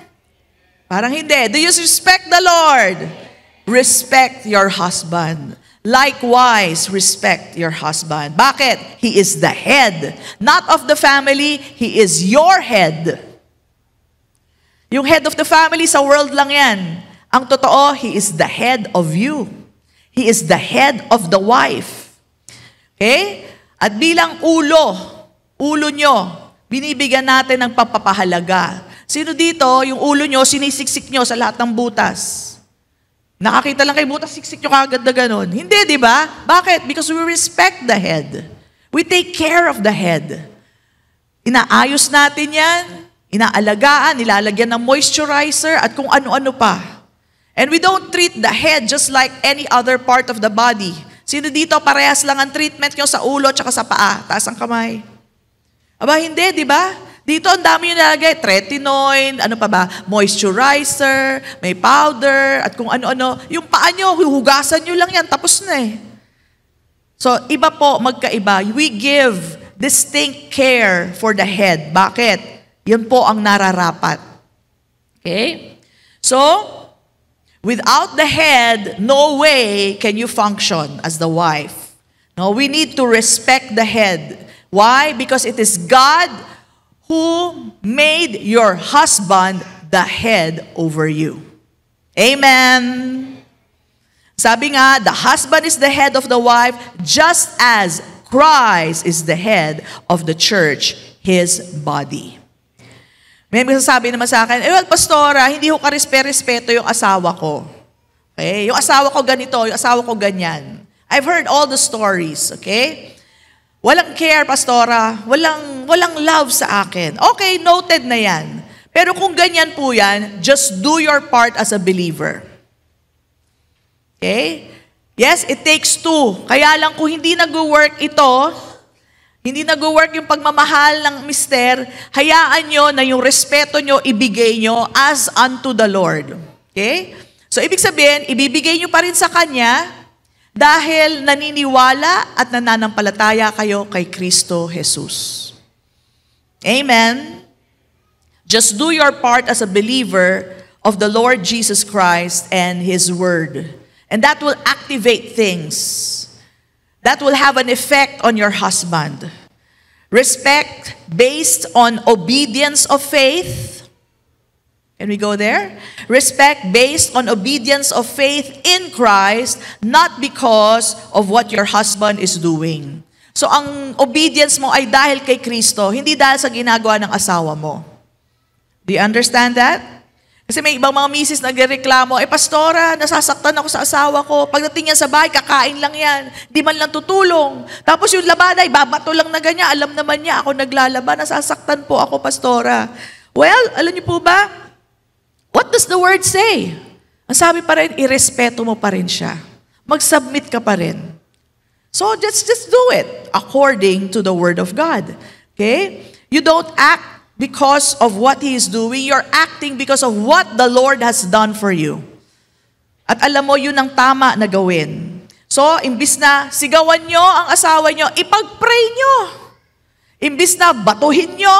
Parang hindi. Do you respect the Lord? Respect your husband. Likewise, respect your husband. Bakit? He is the head. Not of the family, he is your head. Yung head of the family sa world lang yan. Ang totoo, he is the head of you. He is the head of the wife. Okay? At bilang ulo nyo, binibigyan natin ng papapahalaga. Sino dito, yung ulo nyo, sinisiksik nyo sa lahat ng butas? Nakakita lang kay butas, siksik nyo kagad na ganun. Hindi, di ba? Bakit? Because we respect the head. We take care of the head. Inaayos natin yan, inaalagaan, nilalagyan ng moisturizer, at kung ano-ano pa. And we don't treat the head just like any other part of the body. Sino dito, parehas lang ang treatment nyo sa ulo at sa paa? Taas ang kamay. Aba, hindi, di ba? Dito, ang dami yung nalagay. Tretinoin, ano pa ba? Moisturizer, may powder, at kung ano-ano. Yung paa nyo, huhugasan nyo lang yan, tapos na eh. So, iba po, magkaiba. We give distinct care for the head. Bakit? Yan po ang nararapat. Okay? So, without the head, no way can you function as the wife. No, we need to respect the head. Why? Because it is God who made your husband the head over you. Amen. Sabi nga, the husband is the head of the wife, just as Christ is the head of the church, his body. May sasabi naman sa akin, well, pastora, hindi ko ka-respeto yung asawa ko. Okay? Yung asawa ko ganito, yung asawa ko ganyan. I've heard all the stories, okay? Walang care, pastora. Walang love sa akin. Okay, noted na yan. Pero kung ganyan po yan, just do your part as a believer. Okay? Yes, it takes two. Kaya lang kung hindi nag-work ito, hindi nag-work yung pagmamahal ng mister, hayaan nyo na yung respeto nyo, ibigay nyo as unto the Lord. Okay? So, ibig sabihin, ibibigay nyo pa rin sa Kanya, dahil naniniwala at nananampalataya kayo kay Kristo Jesus. Amen? Just do your part as a believer of the Lord Jesus Christ and His Word. And that will activate things. That will have an effect on your husband. Respect based on obedience of faith. Can we go there? Respect based on obedience of faith in Christ, not because of what your husband is doing. So ang obedience mo ay dahil kay Kristo, hindi dahil sa ginagawa ng asawa mo. Do you understand that? Kasi may ibang mga misis nagreklamo, pastora, nasasaktan ako sa asawa ko. Pagdating niya sa bahay, kakain lang yan. Di man lang tutulong. Tapos yung laban ay babato lang na ganyan. Alam naman niya, ako naglalaban, nasasaktan po ako, pastora. Well, alam niyo po ba? What does the word say? Ang sabi pa rin, irespeto mo pa rin siya. Mag-submit ka pa rin. So just do it according to the word of God. Okay? You don't act because of what He is doing. You're acting because of what the Lord has done for you. At alam mo, yun ang tama na gawin. So, imbis na sigawan nyo ang asawa nyo, ipag-pray nyo. Imbis na batuhin nyo,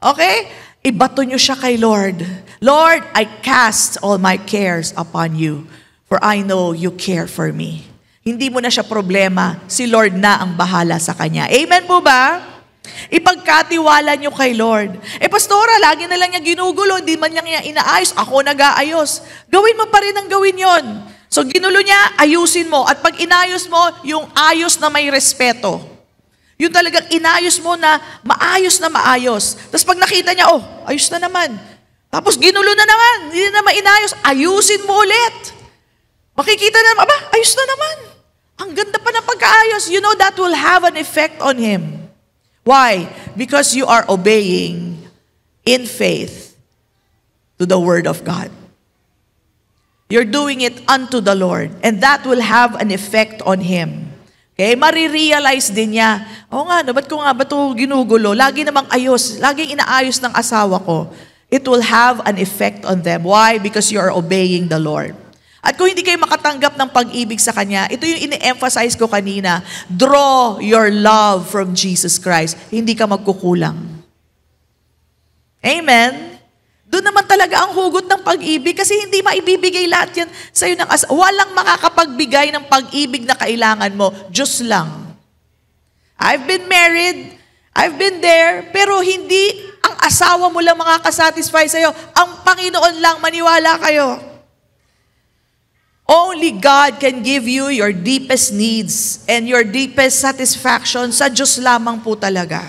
okay? Ibato nyo siya kay Lord. Lord, I cast all my cares upon you, for I know you care for me. Hindi mo na siya problema. Si Lord na ang bahala sa kanya. Amen po ba? Ipagkatiwala nyo kay Lord. Pastora, lagi na lang niya ginugulo, hindi man niya inaayos, ako nag-aayos. Gawin mo pa rin ang gawin yon. So ginulo niya, ayusin mo. At pag inayos mo, yung ayos na may respeto. Yung talagang inayos mo na maayos na maayos. Tapos pag nakita niya, ayos na naman. Tapos ginulo na naman, hindi na naman inayos, ayusin mo ulit. Makikita na naman, ayos na naman. Ang ganda pa ng pagkaayos. You know, that will have an effect on him. Why? Because you are obeying in faith to the Word of God. You're doing it unto the Lord. And that will have an effect on him. Okay? Marirealize din niya, ba't ko nga ba ito ginugulo? Lagi namang ayos. Laging inaayos ng asawa ko. It will have an effect on them. Why? Because you are obeying the Lord. At kung hindi kayo makatanggap ng pag-ibig sa Kanya, ito yung ine-emphasize ko kanina, draw your love from Jesus Christ. Hindi ka magkukulang. Amen? Doon naman talaga ang hugot ng pag-ibig kasi hindi maibibigay lahat yan sa'yo ng walang makakapagbigay ng pag-ibig na kailangan mo. Diyos lang. I've been married, I've been there, pero hindi ang asawa mo lang makakasatisfy sa'yo. Ang Panginoon lang, maniwala kayo. Only God can give you your deepest needs and your deepest satisfaction. Sa Diyos lamang po talaga.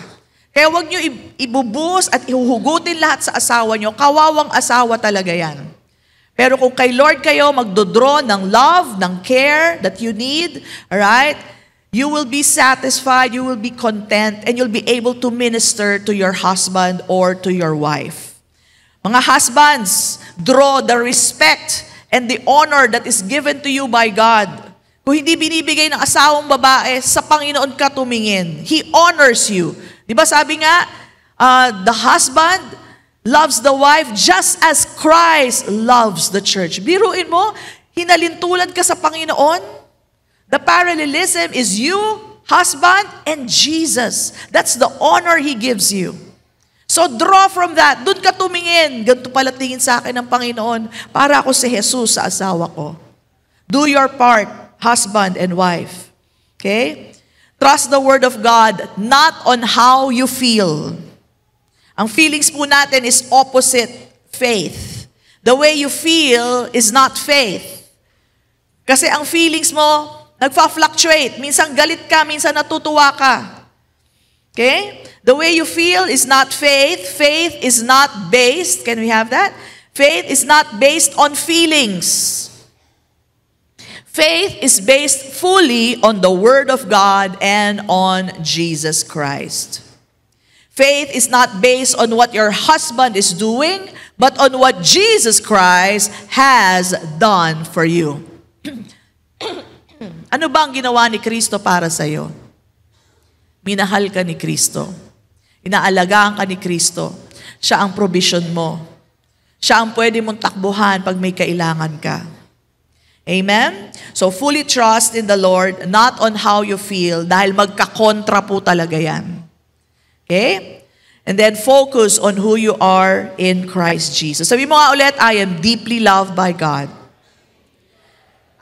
Kaya huwag nyo ibubuhos at ihuhugutin lahat sa asawa nyo. Kawawang asawa talaga yan. Pero kung kay Lord kayo magdodraw ng love, ng care that you need, alright, you will be satisfied, you will be content, and you'll be able to minister to your husband or to your wife. Mga husbands, draw the respect and the honor that is given to you by God. Kung hindi binibigay ng asawang babae, sa Panginoon ka tumingin. He honors you. Di ba sabi nga, the husband loves the wife just as Christ loves the church. Biruin mo, hinalintulan ka sa Panginoon. The parallelism is you, husband, and Jesus. That's the honor He gives you. So draw from that. Doon ka tumingin. Ganito pala tingin sa akin ng Panginoon. Para ako si Jesus sa asawa ko. Do your part, husband and wife. Okay? Trust the Word of God, not on how you feel. Ang feelings po natin is opposite faith. The way you feel is not faith. Kasi ang feelings mo, nagfa-fluctuate. Minsan galit ka, minsan natutuwa ka. Okay? The way you feel is not faith. Faith is not based, can we have that? Faith is not based on feelings. Faith is based fully on the Word of God and on Jesus Christ. Faith is not based on what your husband is doing, but on what Jesus Christ has done for you. Ano ba ang ginawa ni Kristo para sa iyo? Minahal ka ni Kristo. Inaalagaan ka ni Kristo. Siya ang provision mo. Siya ang pwede mong takbuhan pag may kailangan ka. Amen? So fully trust in the Lord, not on how you feel, dahil magkakontra po talaga yan. Okay? And then focus on who you are in Christ Jesus. Sabi mo nga ulit, I am deeply loved by God.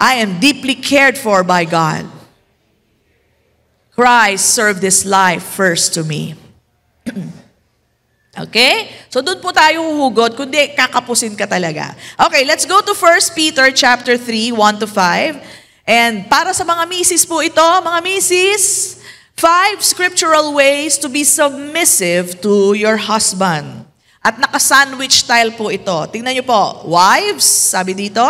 I am deeply cared for by God. Christ served His life first to me. Okay? So doon po tayo huhugot, kundi kakapusin ka talaga. Okay, let's go to 1 Peter chapter 3, 1-5. And para sa mga misis po ito, mga misis, 5 scriptural ways to be submissive to your husband. At naka-sandwich style po ito. Tingnan niyo po, wives, sabi dito,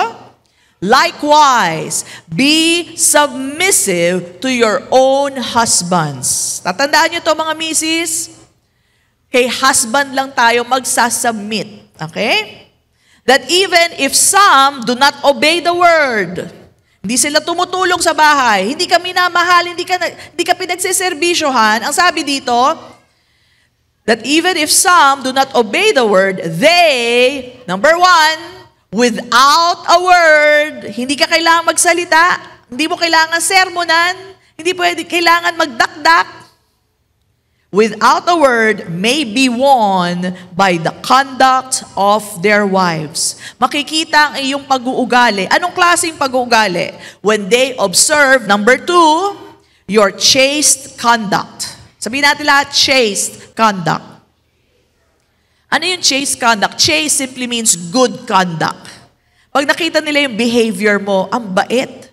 likewise, be submissive to your own husbands. Tatandaan niyo to mga misis, kay husband lang tayo magsasubmit. Okay? That even if some do not obey the word, hindi sila tumutulong sa bahay, hindi ka minamahal, hindi ka pinagsiservisyohan, ang sabi dito, that even if some do not obey the word, they, number 1, without a word, hindi ka kailangan magsalita, hindi mo kailangan sermonan, hindi kailangan magdakdak, without a word, may be won by the conduct of their wives. Makikita ang iyong pag-uugali. Anong klaseng pag-uugali? When they observe, number 2, your chaste conduct. Sabihin natin lahat, chaste conduct. Ano yung chaste conduct? Chaste simply means good conduct. Pag nakita nila yung behavior mo, ang bait.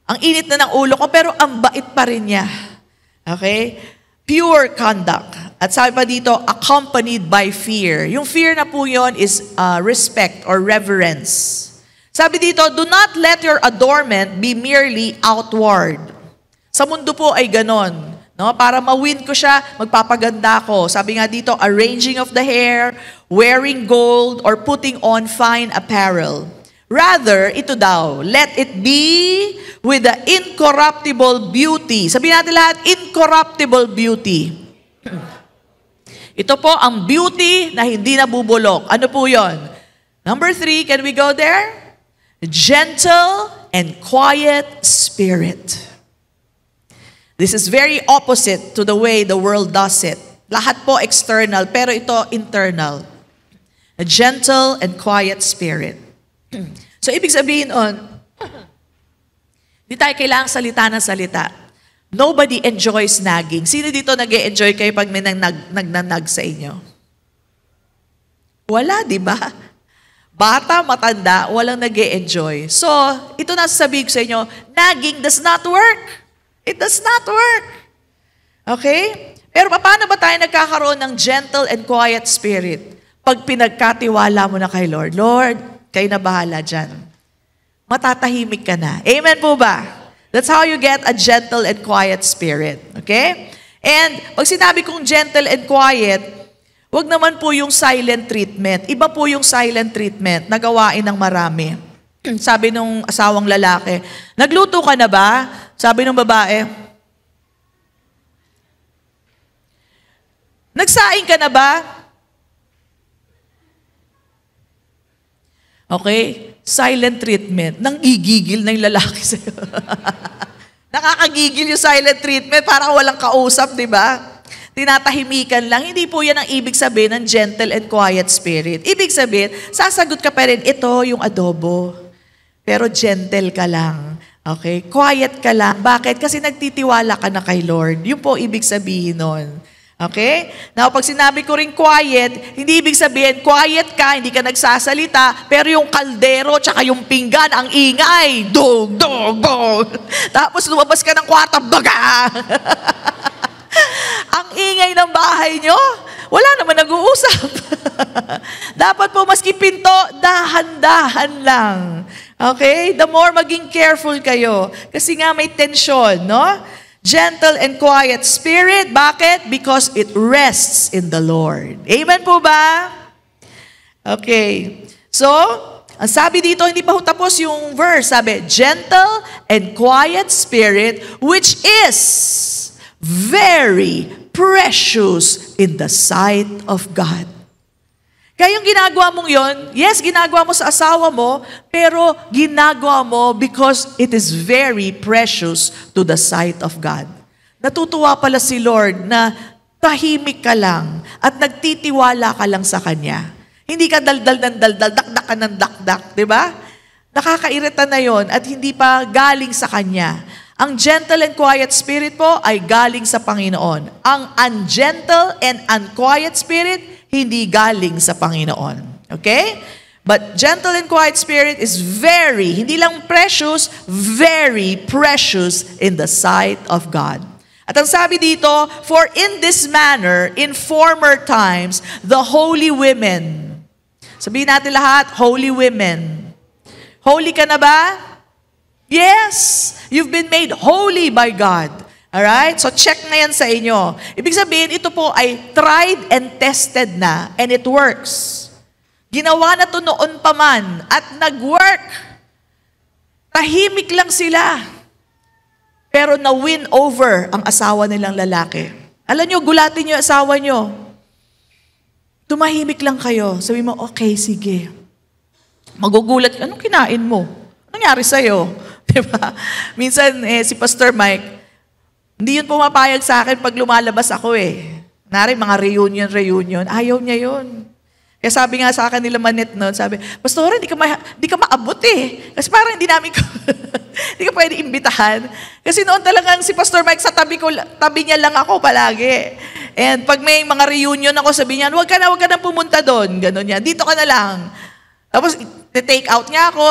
Ang init na ng ulo ko, pero ang bait pa rin niya. Okay? Pure conduct. At sabi pa dito, accompanied by fear. Yung fear na po yun is respect or reverence. Sabi dito, do not let your adornment be merely outward. Sa mundo po ay ganon. No? Para ma-win ko siya, magpapaganda ko. Sabi nga dito, arranging of the hair, wearing gold, or putting on fine apparel. Rather, ito daw, let it be with the incorruptible beauty. Sabihin natin lahat, incorruptible beauty. Ito po ang beauty na hindi nabubulok. Ano po yon? Number 3, can we go there? Gentle and quiet spirit. This is very opposite to the way the world does it. Lahat po external, pero ito internal. A gentle and quiet spirit. So, ibig sabihin hindi tayo kailangang salita ng salita. Nobody enjoys nagging. Sino dito nag-e-enjoy kayo pag may nagnanag sa inyo? Wala, di ba? Bata, matanda, walang nag-e-enjoy. So, ito na sasabihin ko sa inyo, nagging does not work. It does not work. Okay? Pero paano ba tayo nagkakaroon ng gentle and quiet spirit? Pag pinagkatiwala mo na kay Lord, Lord, kayo na bahala dyan. Matatahimik ka na. Amen po ba? That's how you get a gentle and quiet spirit. Okay? And pag sinabi kong gentle and quiet, wag naman po yung silent treatment. Iba po yung silent treatment na gawain ng marami. Sabi nung asawang lalaki, nagluto ka na ba? Sabi nung babae, nagsaing ka na ba? Okay? Silent treatment. Nang igigil na yung lalaki sa'yo. Nakakagigil yung silent treatment, parang walang kausap, di ba? Tinatahimikan lang. Hindi po yan ang ibig sabihin ng gentle and quiet spirit. Ibig sabihin, sasagot ka pa rin, ito yung adobo. Pero gentle ka lang. Okay? Quiet ka lang. Bakit? Kasi nagtitiwala ka na kay Lord. Yun po ibig sabihin nun. Okay? Now, pag sinabi ko rin quiet, hindi ibig sabihin, quiet ka, hindi ka nagsasalita, pero yung kaldero tsaka yung pinggan, ang ingay. Dog, dog, dog. Tapos lumabas ka ng kwarto, baga! Ang ingay ng bahay nyo, wala naman nag-uusap. Dapat po maski pinto, dahan-dahan lang. Okay? The more maging careful kayo. Kasi nga may tension, no? Gentle and quiet spirit. Bakit? Because it rests in the Lord. Amen po ba? Okay. So, ang sabi dito, hindi pa tapos yung verse. Sabi, gentle and quiet spirit, which is very precious in the sight of God. Kaya yung ginagawa mong yon, yes, ginagawa mo sa asawa mo, pero ginagawa mo because it is very precious to the sight of God. Natutuwa pala si Lord na tahimik ka lang at nagtitiwala ka lang sa Kanya. Hindi ka daldal ng daldal, dakdak ka ng dakdak, di ba? Nakakairita na yon at hindi pa galing sa Kanya. Ang gentle and quiet spirit po ay galing sa Panginoon. Ang ungentle and unquiet spirit, hindi galing sa Panginoon. Okay? But gentle and quiet spirit is very, hindi lang precious, very precious in the sight of God. At ang sabi dito, for in this manner, in former times, the holy women. Sabihin natin lahat, holy women. Holy ka na ba? Yes, you've been made holy by God. Alright? So check na yan sa inyo. Ibig sabihin, ito po ay tried and tested na and it works. Ginawa na to noon pa man at nag-work. Tahimik lang sila. Pero na-win over ang asawa nilang lalaki. Alam nyo, gulatin nyo yung asawa nyo. Tumahimik lang kayo. Sabi mo, okay, sige. Magugulat, anong kinain mo? Anong nangyari sa'yo? Diba? Minsan, si Pastor Mike, hindi yun pumapayag sa akin pag lumalabas ako eh. Nari, mga reunion, ayaw niya yun. Kaya sabi nga sa akin nila Manit noon, sabi, Pastor, hindi ka maabot eh. Kasi parang hindi namin hindi ka pwede imbitahan. Kasi noon talagang si Pastor Mike sa tabi niya lang ako palagi. And pag may mga reunion ako, sabi niya, wag ka na pumunta doon. Ganon niya, dito ka na lang. Tapos, take out niya ako,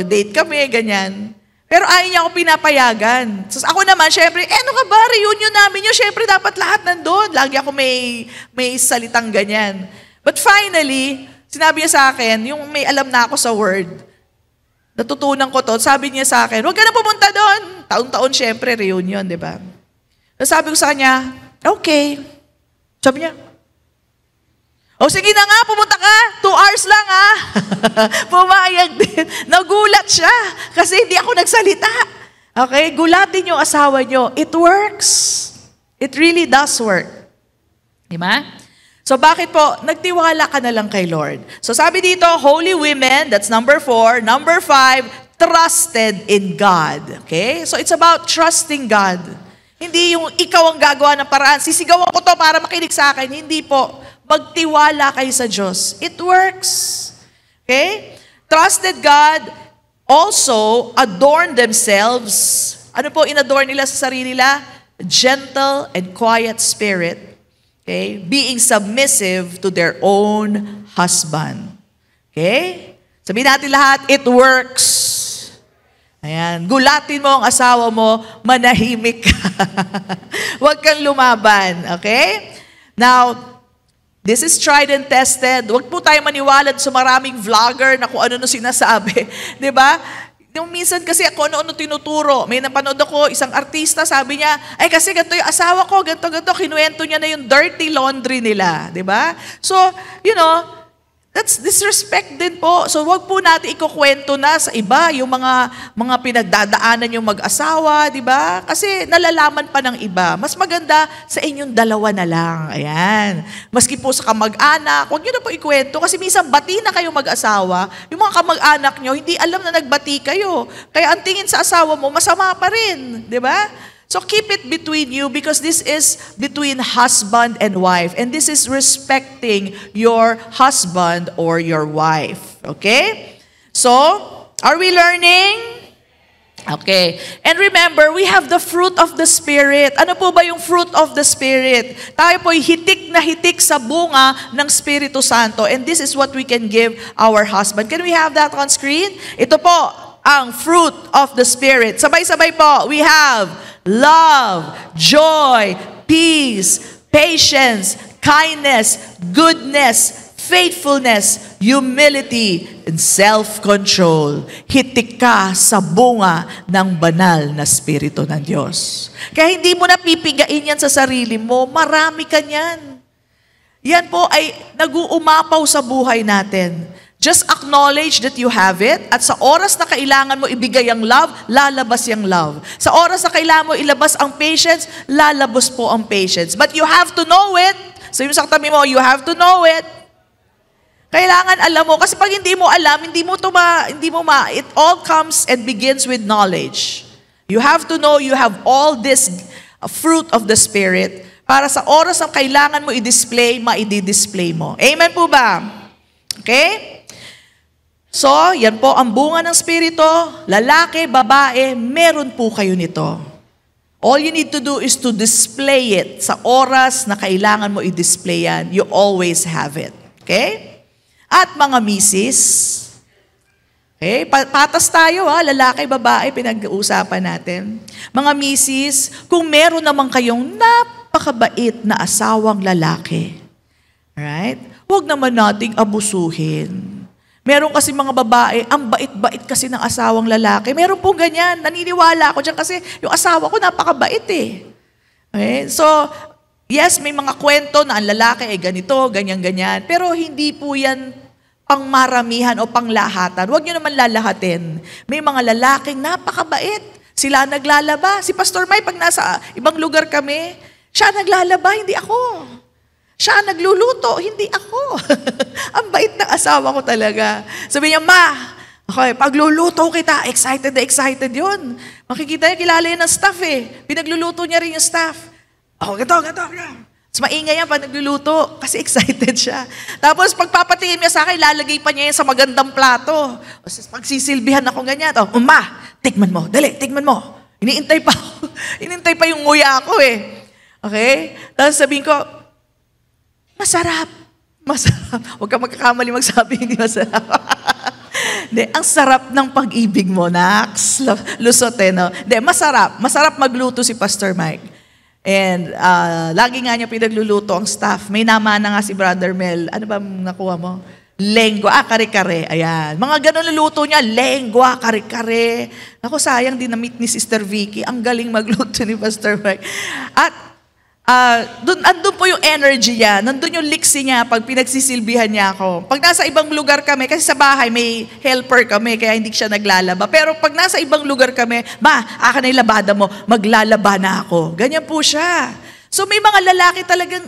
date kami, ganyan. Pero ayaw niya ako pinapayagan. So, ako naman, syempre, ano ka ba, reunion namin yun, syempre dapat lahat nandun. Lagi ako may salitang ganyan. But finally, sinabi niya sa akin, yung may alam na ako sa word, natutunan ko to, sabi niya sa akin, huwag ka na pumunta doon. Taon-taon, syempre, reunion, di ba? So, sabi ko sa kanya, okay. Sabi niya, sige na nga, pumunta ka. 2 hours lang ha. Pumayag din. Nagulat siya kasi hindi ako nagsalita. Okay? Gulatin yung asawa nyo. It works. It really does work. Diba? So bakit po? Nagtiwala ka na lang kay Lord. So sabi dito, holy women, that's number 4. Number 5, trusted in God. Okay? So it's about trusting God. Hindi yung ikaw ang gagawa ng paraan. Sisigawan ko to para makinig sa akin. Hindi po. Magtiwala kayo sa Diyos. It works. Okay? Trusted God also adorn themselves. Ano po inadorn nila sa sarili nila? Gentle and quiet spirit. Okay? Being submissive to their own husband. Okay? Sabihin natin lahat, it works. Ayan, gulatin mo ang asawa mo, manahimik ka. Huwag kang lumaban, okay? Now, this is tried and tested. Huwag po tayo maniwala sa maraming vlogger na kung ano sinasabi. Diba? Yung minsan kasi ako ano tinuturo. May napanood ako, isang artista, sabi niya, ay kasi ganito yung asawa ko, ganito, kinuwento niya na yung dirty laundry nila. Diba? So, you know, that's disrespect din po. So wag po natin ikukwento na sa iba yung mga pinagdadaanan yung mag-asawa, di ba? Kasi nalalaman pa ng iba. Mas maganda sa inyong dalawa na lang. Ayan. Maski po sa kamag-anak, wag niyo na po ikwento kasi minsan bati na kayo mag-asawa. Yung mga kamag-anak niyo, hindi alam na nagbati kayo. Kaya ang tingin sa asawa mo, masama pa rin. Di ba? So keep it between you because this is between husband and wife. And this is respecting your husband or your wife. Okay? So, are we learning? Okay. And remember, we have the fruit of the Spirit. Ano po ba yung fruit of the Spirit? Tayo po'y hitik na hitik sa bunga ng Espiritu Santo. And this is what we can give our husband. Can we have that on screen? Ito po, ang fruit of the Spirit. Sabay-sabay po, we have love, joy, peace, patience, kindness, goodness, faithfulness, humility, and self-control. Hitik ka sa bunga ng banal na Espiritu ng Diyos. Kaya hindi mo na pipigain yan sa sarili mo, marami ka niyan. Yan po ay nag-uumapaw sa buhay natin. Just acknowledge that you have it at sa oras na kailangan mo ibigay ang love, lalabas yung love. Sa oras na kailangan mo ilabas ang patience, lalabas po ang patience. But you have to know it. So yung sa katabi mo, you have to know it. Kailangan alam mo. Kasi pag hindi mo alam, it all comes and begins with knowledge. You have to know you have all this fruit of the Spirit para sa oras na kailangan mo i-display, ma-i-display mo. Amen po ba? Okay? So, yan po ang bunga ng Espiritu, lalaki, babae, meron po kayo nito. All you need to do is to display it sa oras na kailangan mo i-display yan. You always have it. Okay? At mga misis, okay, patas tayo lalaki, babae, pinag-uusapan natin. Mga misis, kung meron naman kayong napakabait na asawang lalaki, right? Huwag naman nating abusuhin. Meron kasi mga babae, ang bait-bait kasi ng asawang lalaki. Meron po ganyan. Naniniwala ako dyan kasi yung asawa ko napakabait eh. Okay? So, yes, may mga kwento na ang lalaki ay ganito, ganyan-ganyan. Pero hindi po yan pangmaramihan o panglahatan. Huwag nyo naman lalahatin. May mga lalaking napakabait. Sila naglalaba. Si Pastor May, pag nasa ibang lugar kami, siya naglalaba, hindi ako. Siya nagluluto, hindi ako. Ang bait ng asawa ko talaga. Sabi niya, Ma, okay, pagluluto kita, excited na excited yun. Makikita niya, kilala yan ng staff eh. Pinagluluto niya rin yung staff. Oh, gato. Mas maingay yan pag nagluluto kasi excited siya. Tapos pagpapatingin niya sa akin, lalagay pa niya yan sa magandang plato. O, pagsisilbihan ako ganyan. Oh, Ma, tikman mo. Dali, tikman mo. Iniintay pa ako. Iniintay pa yung nguya ko eh. Okay? Tapos sabihin ko, masarap. Huwag ka magkakamali magsabi, hindi masarap. Hindi, ang sarap ng pag-ibig mo, Nax. Lusot no? Hindi, masarap. Masarap magluto si Pastor Mike. And lagi nga niya pinagluluto ang staff. May nama na nga si Brother Mel. Ano ba nakuha mo? Lengua, kare-kare. Ayan. Mga ganun luluto niya. Lengua, kare-kare. Ako, sayang din na-meet ni Sister Vicky. Ang galing magluto ni Pastor Mike. At andun po yung energy niya, nandun yung liksi niya pag pinagsisilbihan niya ako. Pag nasa ibang lugar kami, kasi sa bahay may helper kami, kaya hindi siya naglalaba. Pero pag nasa ibang lugar kami, Ma, akin na yung labada mo, maglalaba na ako. Ganyan po siya. So may mga lalaki talagang,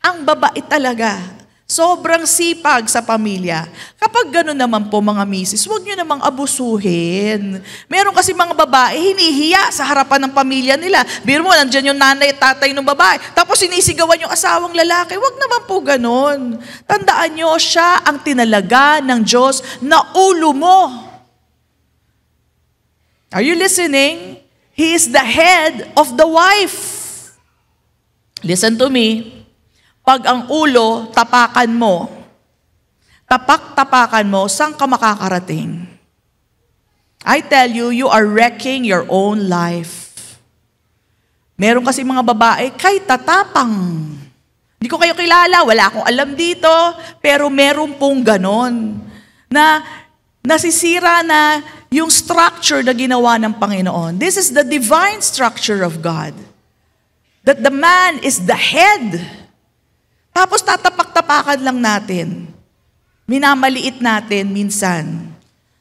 ang babait talaga. Sobrang sipag sa pamilya. Kapag gano'n naman po mga misis, huwag nyo namang abusuhin. Meron kasi mga babae, hinihiya sa harapan ng pamilya nila. Biro mo, nandyan yung nanay at tatay ng babae. Tapos sinisigawan yung asawang lalaki. Huwag naman po gano'n. Tandaan nyo, siya ang tinalaga ng Diyos na ulo mo. Are you listening? He is the head of the wife. Listen to me. Pag ang ulo, tapakan mo. tapak-tapakan mo, saan ka makakarating? I tell you, you are wrecking your own life. Meron kasi mga babae, kay tatapang. Hindi ko kayo kilala, wala akong alam dito, pero meron pong ganon. Na nasisira na yung structure na ginawa ng Panginoon. This is the divine structure of God. That the man is the head. Tapos tatapak-tapakan lang natin. Minamaliit natin minsan.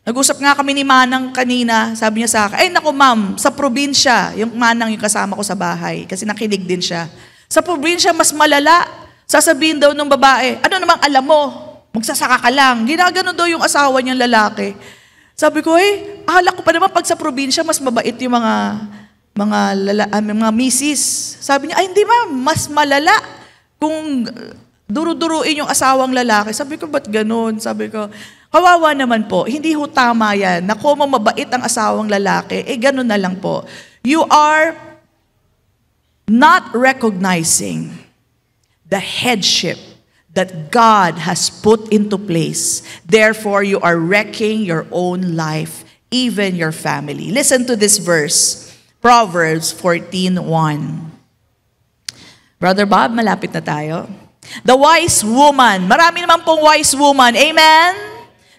Nag-usap nga kami ni Manang kanina, sabi niya sa akin, ay naku ma'am, sa probinsya, yung Manang yung kasama ko sa bahay, kasi nakinig din siya. Sa probinsya, mas malala. Sasabihin daw ng babae, ano namang alam mo? Magsasaka ka lang. Ginagano daw yung asawa niyang lalaki. Sabi ko, akala ko pa naman pag sa probinsya, mas mabait yung mga misis. Sabi niya, ay hindi ma'am, mas malala kung duru-duruin yung asawang lalaki. Sabi ko, ba't ganun? Sabi ko, kawawa naman po, hindi ho tama yan. Na kung mabait ang asawang lalaki, ganun na lang po. You are not recognizing the headship that God has put into place. Therefore, you are wrecking your own life, even your family. Listen to this verse, Proverbs 14:1. Brother Bob, malapit na tayo. The wise woman, marami naman pong wise woman, amen?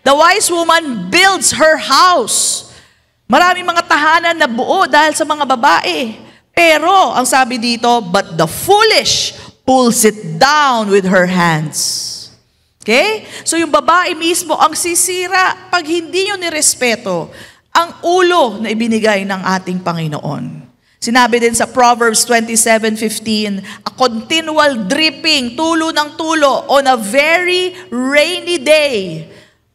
The wise woman builds her house. Maraming mga tahanan na buo dahil sa mga babae. Pero, ang sabi dito, but the foolish pulls it down with her hands. Okay? So yung babae mismo ang sisira pag hindi nyo nirespeto ang ulo na ibinigay ng ating Panginoon. Sinabi din sa Proverbs 27:15, a continual dripping, tulo ng tulo, on a very rainy day.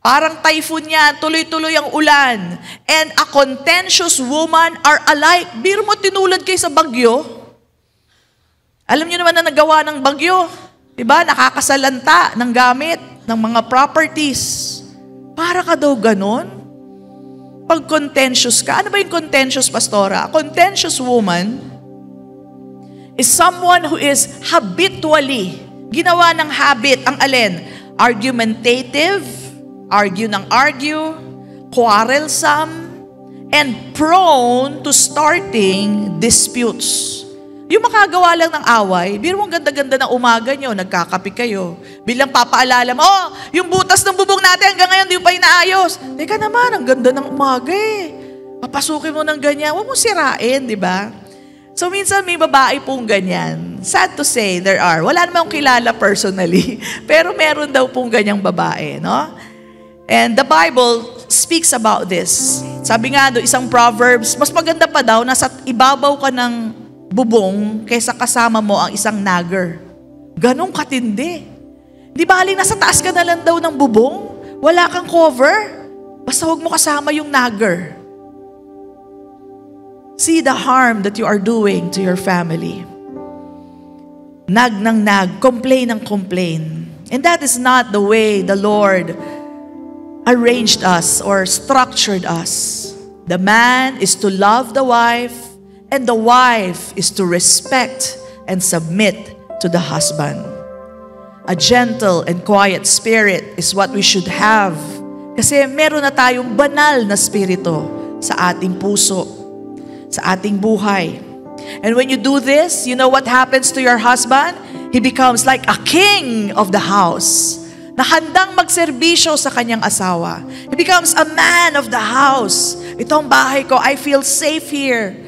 Parang typhoon yan, tuloy-tuloy ang ulan. And a contentious woman are alike. Biro mo, tinulad kayo sa bagyo. Alam niyo naman na nagawa ng bagyo. Diba? Nakakasalanta ng gamit, ng mga properties. Para ka daw ganon? Pag contentious ka, ano ba yung contentious, pastora? A contentious woman is someone who is habitually, ginawa ng habit, ang alin? Argumentative, argue, quarrelsome, and prone to starting disputes. Yung makagawa lang ng away, biro mong ganda-ganda ng umaga nyo, nagkakape kayo. Bilang papaalala mo, yung butas ng bubong natin hanggang ngayon, di mo pa inaayos. Teka naman, ang ganda ng umaga Papasukin mo ng ganyan, huwag mo sirain, di ba? So minsan may babae pong ganyan. Sad to say, there are. Wala naman akong kilala personally, pero meron daw pong ganyang babae, no? And the Bible speaks about this. Sabi nga do, isang Proverbs, mas maganda pa daw, nasa ibabaw ka ng bubong kaysa kasama mo ang isang nagger. Ganong katindi. Di ba haling nasa taas ka na lang daw ng bubong? Wala kang cover? Basta huwag mo kasama yung nagger. See the harm that you are doing to your family. Nag ng nag, complain ng complain. And that is not the way the Lord arranged us or structured us. The man is to love the wife, and the wife is to respect and submit to the husband. A gentle and quiet spirit is what we should have. Kasi meron na tayong banal na spirito sa ating puso, sa ating buhay. And when you do this, you know what happens to your husband? He becomes like a king of the house, na handang magserbisyo sa kanyang asawa. He becomes a man of the house. Ito ang bahay ko. I feel safe here.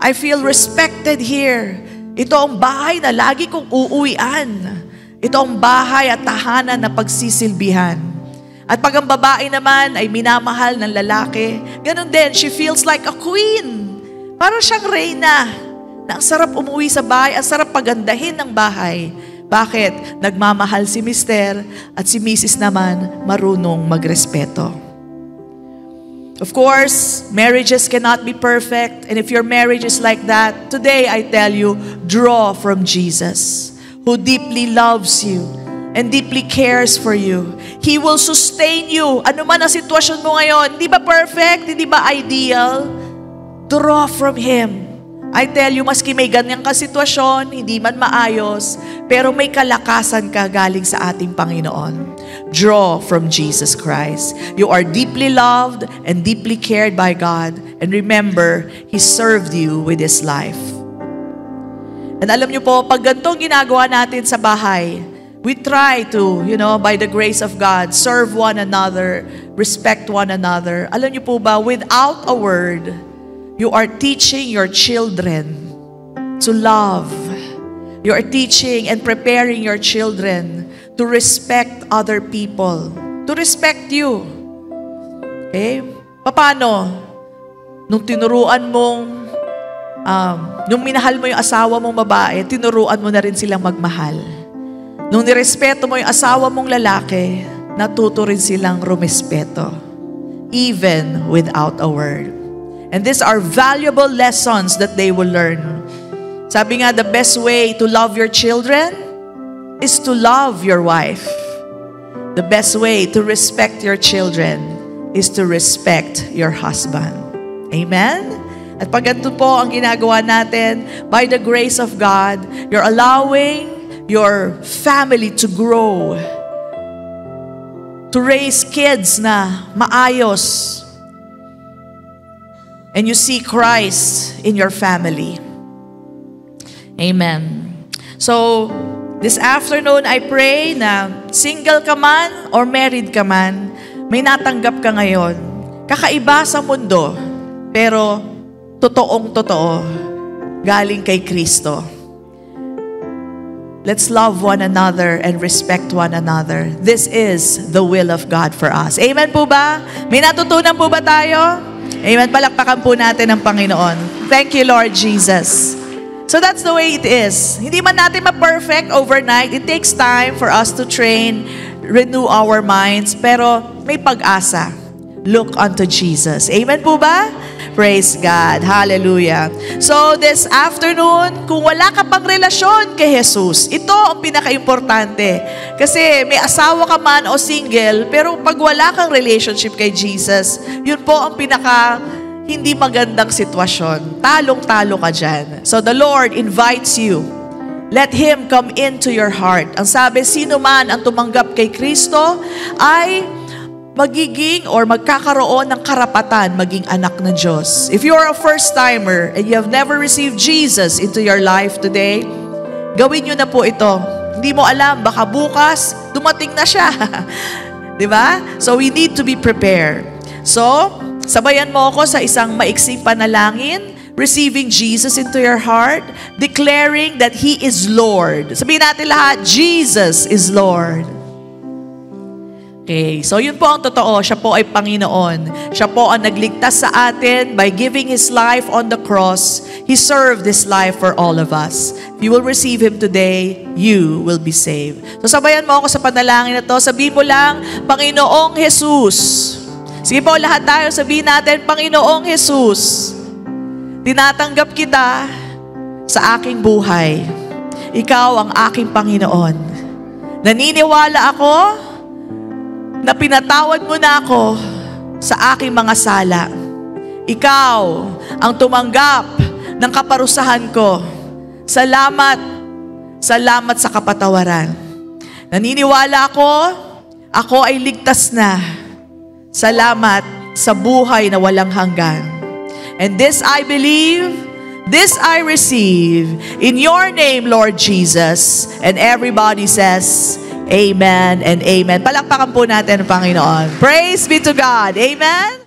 I feel respected here. Ito ang bahay na lagi kong uuwian. Ito ang bahay at tahanan na pagsisilbihan. At pag ang babae naman ay minamahal ng lalaki, ganun din, she feels like a queen. Parang siyang reyna. Na ang sarap umuwi sa bahay, ang sarap pagandahin ng bahay. Bakit? Nagmamahal si Mister at si Mrs. naman marunong magrespeto. Of course, marriages cannot be perfect. And if your marriage is like that, today I tell you, draw from Jesus, who deeply loves you and deeply cares for you. He will sustain you. Ano man ang sitwasyon mo ngayon, hindi ba perfect? Hindi ba ideal? Draw from Him. I tell you, maski may ganyang kasitwasyon, hindi man maayos, pero may kalakasan ka galing sa ating Panginoon. draw from Jesus Christ. You are deeply loved and deeply cared by God. And remember, He served you with His life. And alam niyo po, pag ganitong ginagawa natin sa bahay, we try to, by the grace of God, serve one another, respect one another. Alam niyo po ba, without a word, you are teaching your children to love. You are teaching and preparing your children to respect other people, to respect you. Okay? Paano? Nung tinuruan mong, nung minahal mo yung asawa mong babae, tinuruan mo na rin silang magmahal. Nung nirespeto mo yung asawa mong lalaki, natuto rin silang rumespeto, even without a word. And these are valuable lessons that they will learn. Sabi nga, the best way to love your children is to love your wife. The best way to respect your children is to respect your husband. Amen? At pag ganito po ang ginagawa natin, by the grace of God, you're allowing your family to grow, to raise kids na maayos, and you see Christ in your family. Amen. So, this afternoon, I pray na single ka man or married ka man, may natanggap ka ngayon. Kakaiba sa mundo, pero totoong-totoo, galing kay Kristo. Let's love one another and respect one another. This is the will of God for us. Amen po ba? May natutunan po ba tayo? Amen. Palakpakan po natin ang Panginoon. Thank you, Lord Jesus. So that's the way it is. Hindi man natin ma-perfect overnight. It takes time for us to train, renew our minds, pero may pag-asa. Look unto Jesus. Amen po ba? Praise God. Hallelujah. So this afternoon, kung wala ka pang relasyon kay Jesus, ito ang pinaka-importante. Kasi may asawa ka man o single, pero pag wala kang relationship kay Jesus, yun po ang hindi magandang sitwasyon. Talong-talo ka dyan. So the Lord invites you. Let Him come into your heart. Ang sabi, sino man ang tumanggap kay Kristo ay magiging or magkakaroon ng karapatan maging anak ng Diyos. If you are a first-timer and you have never received Jesus into your life today, gawin nyo na po ito. Hindi mo alam, baka bukas, dumating na siya. Diba? So we need to be prepared. So, sabayan mo ako sa isang maiksing panalangin, receiving Jesus into your heart, declaring that He is Lord. Sabihin natin lahat, Jesus is Lord. Okay, so yun po ang totoo. Siya po ay Panginoon. Siya po ang nagligtas sa atin by giving His life on the cross. He served His life for all of us. If you will receive Him today, you will be saved. So sabayan mo ako sa panalangin na to. Sabihin mo lang, Panginoong Jesus. Sige po, lahat tayo sabihin natin, Panginoong Jesus, tinatanggap kita sa aking buhay. Ikaw ang aking Panginoon. Naniniwala ako na pinatawad mo na ako sa aking mga sala. Ikaw ang tumanggap ng kaparusahan ko. Salamat, salamat sa kapatawaran. Naniniwala ako ay ligtas na. Salamat sa buhay na walang hanggan. And this I believe, this I receive. In your name, Lord Jesus. And everybody says, Amen and Amen. Palakpakan po natin ang Panginoon. Praise be to God. Amen.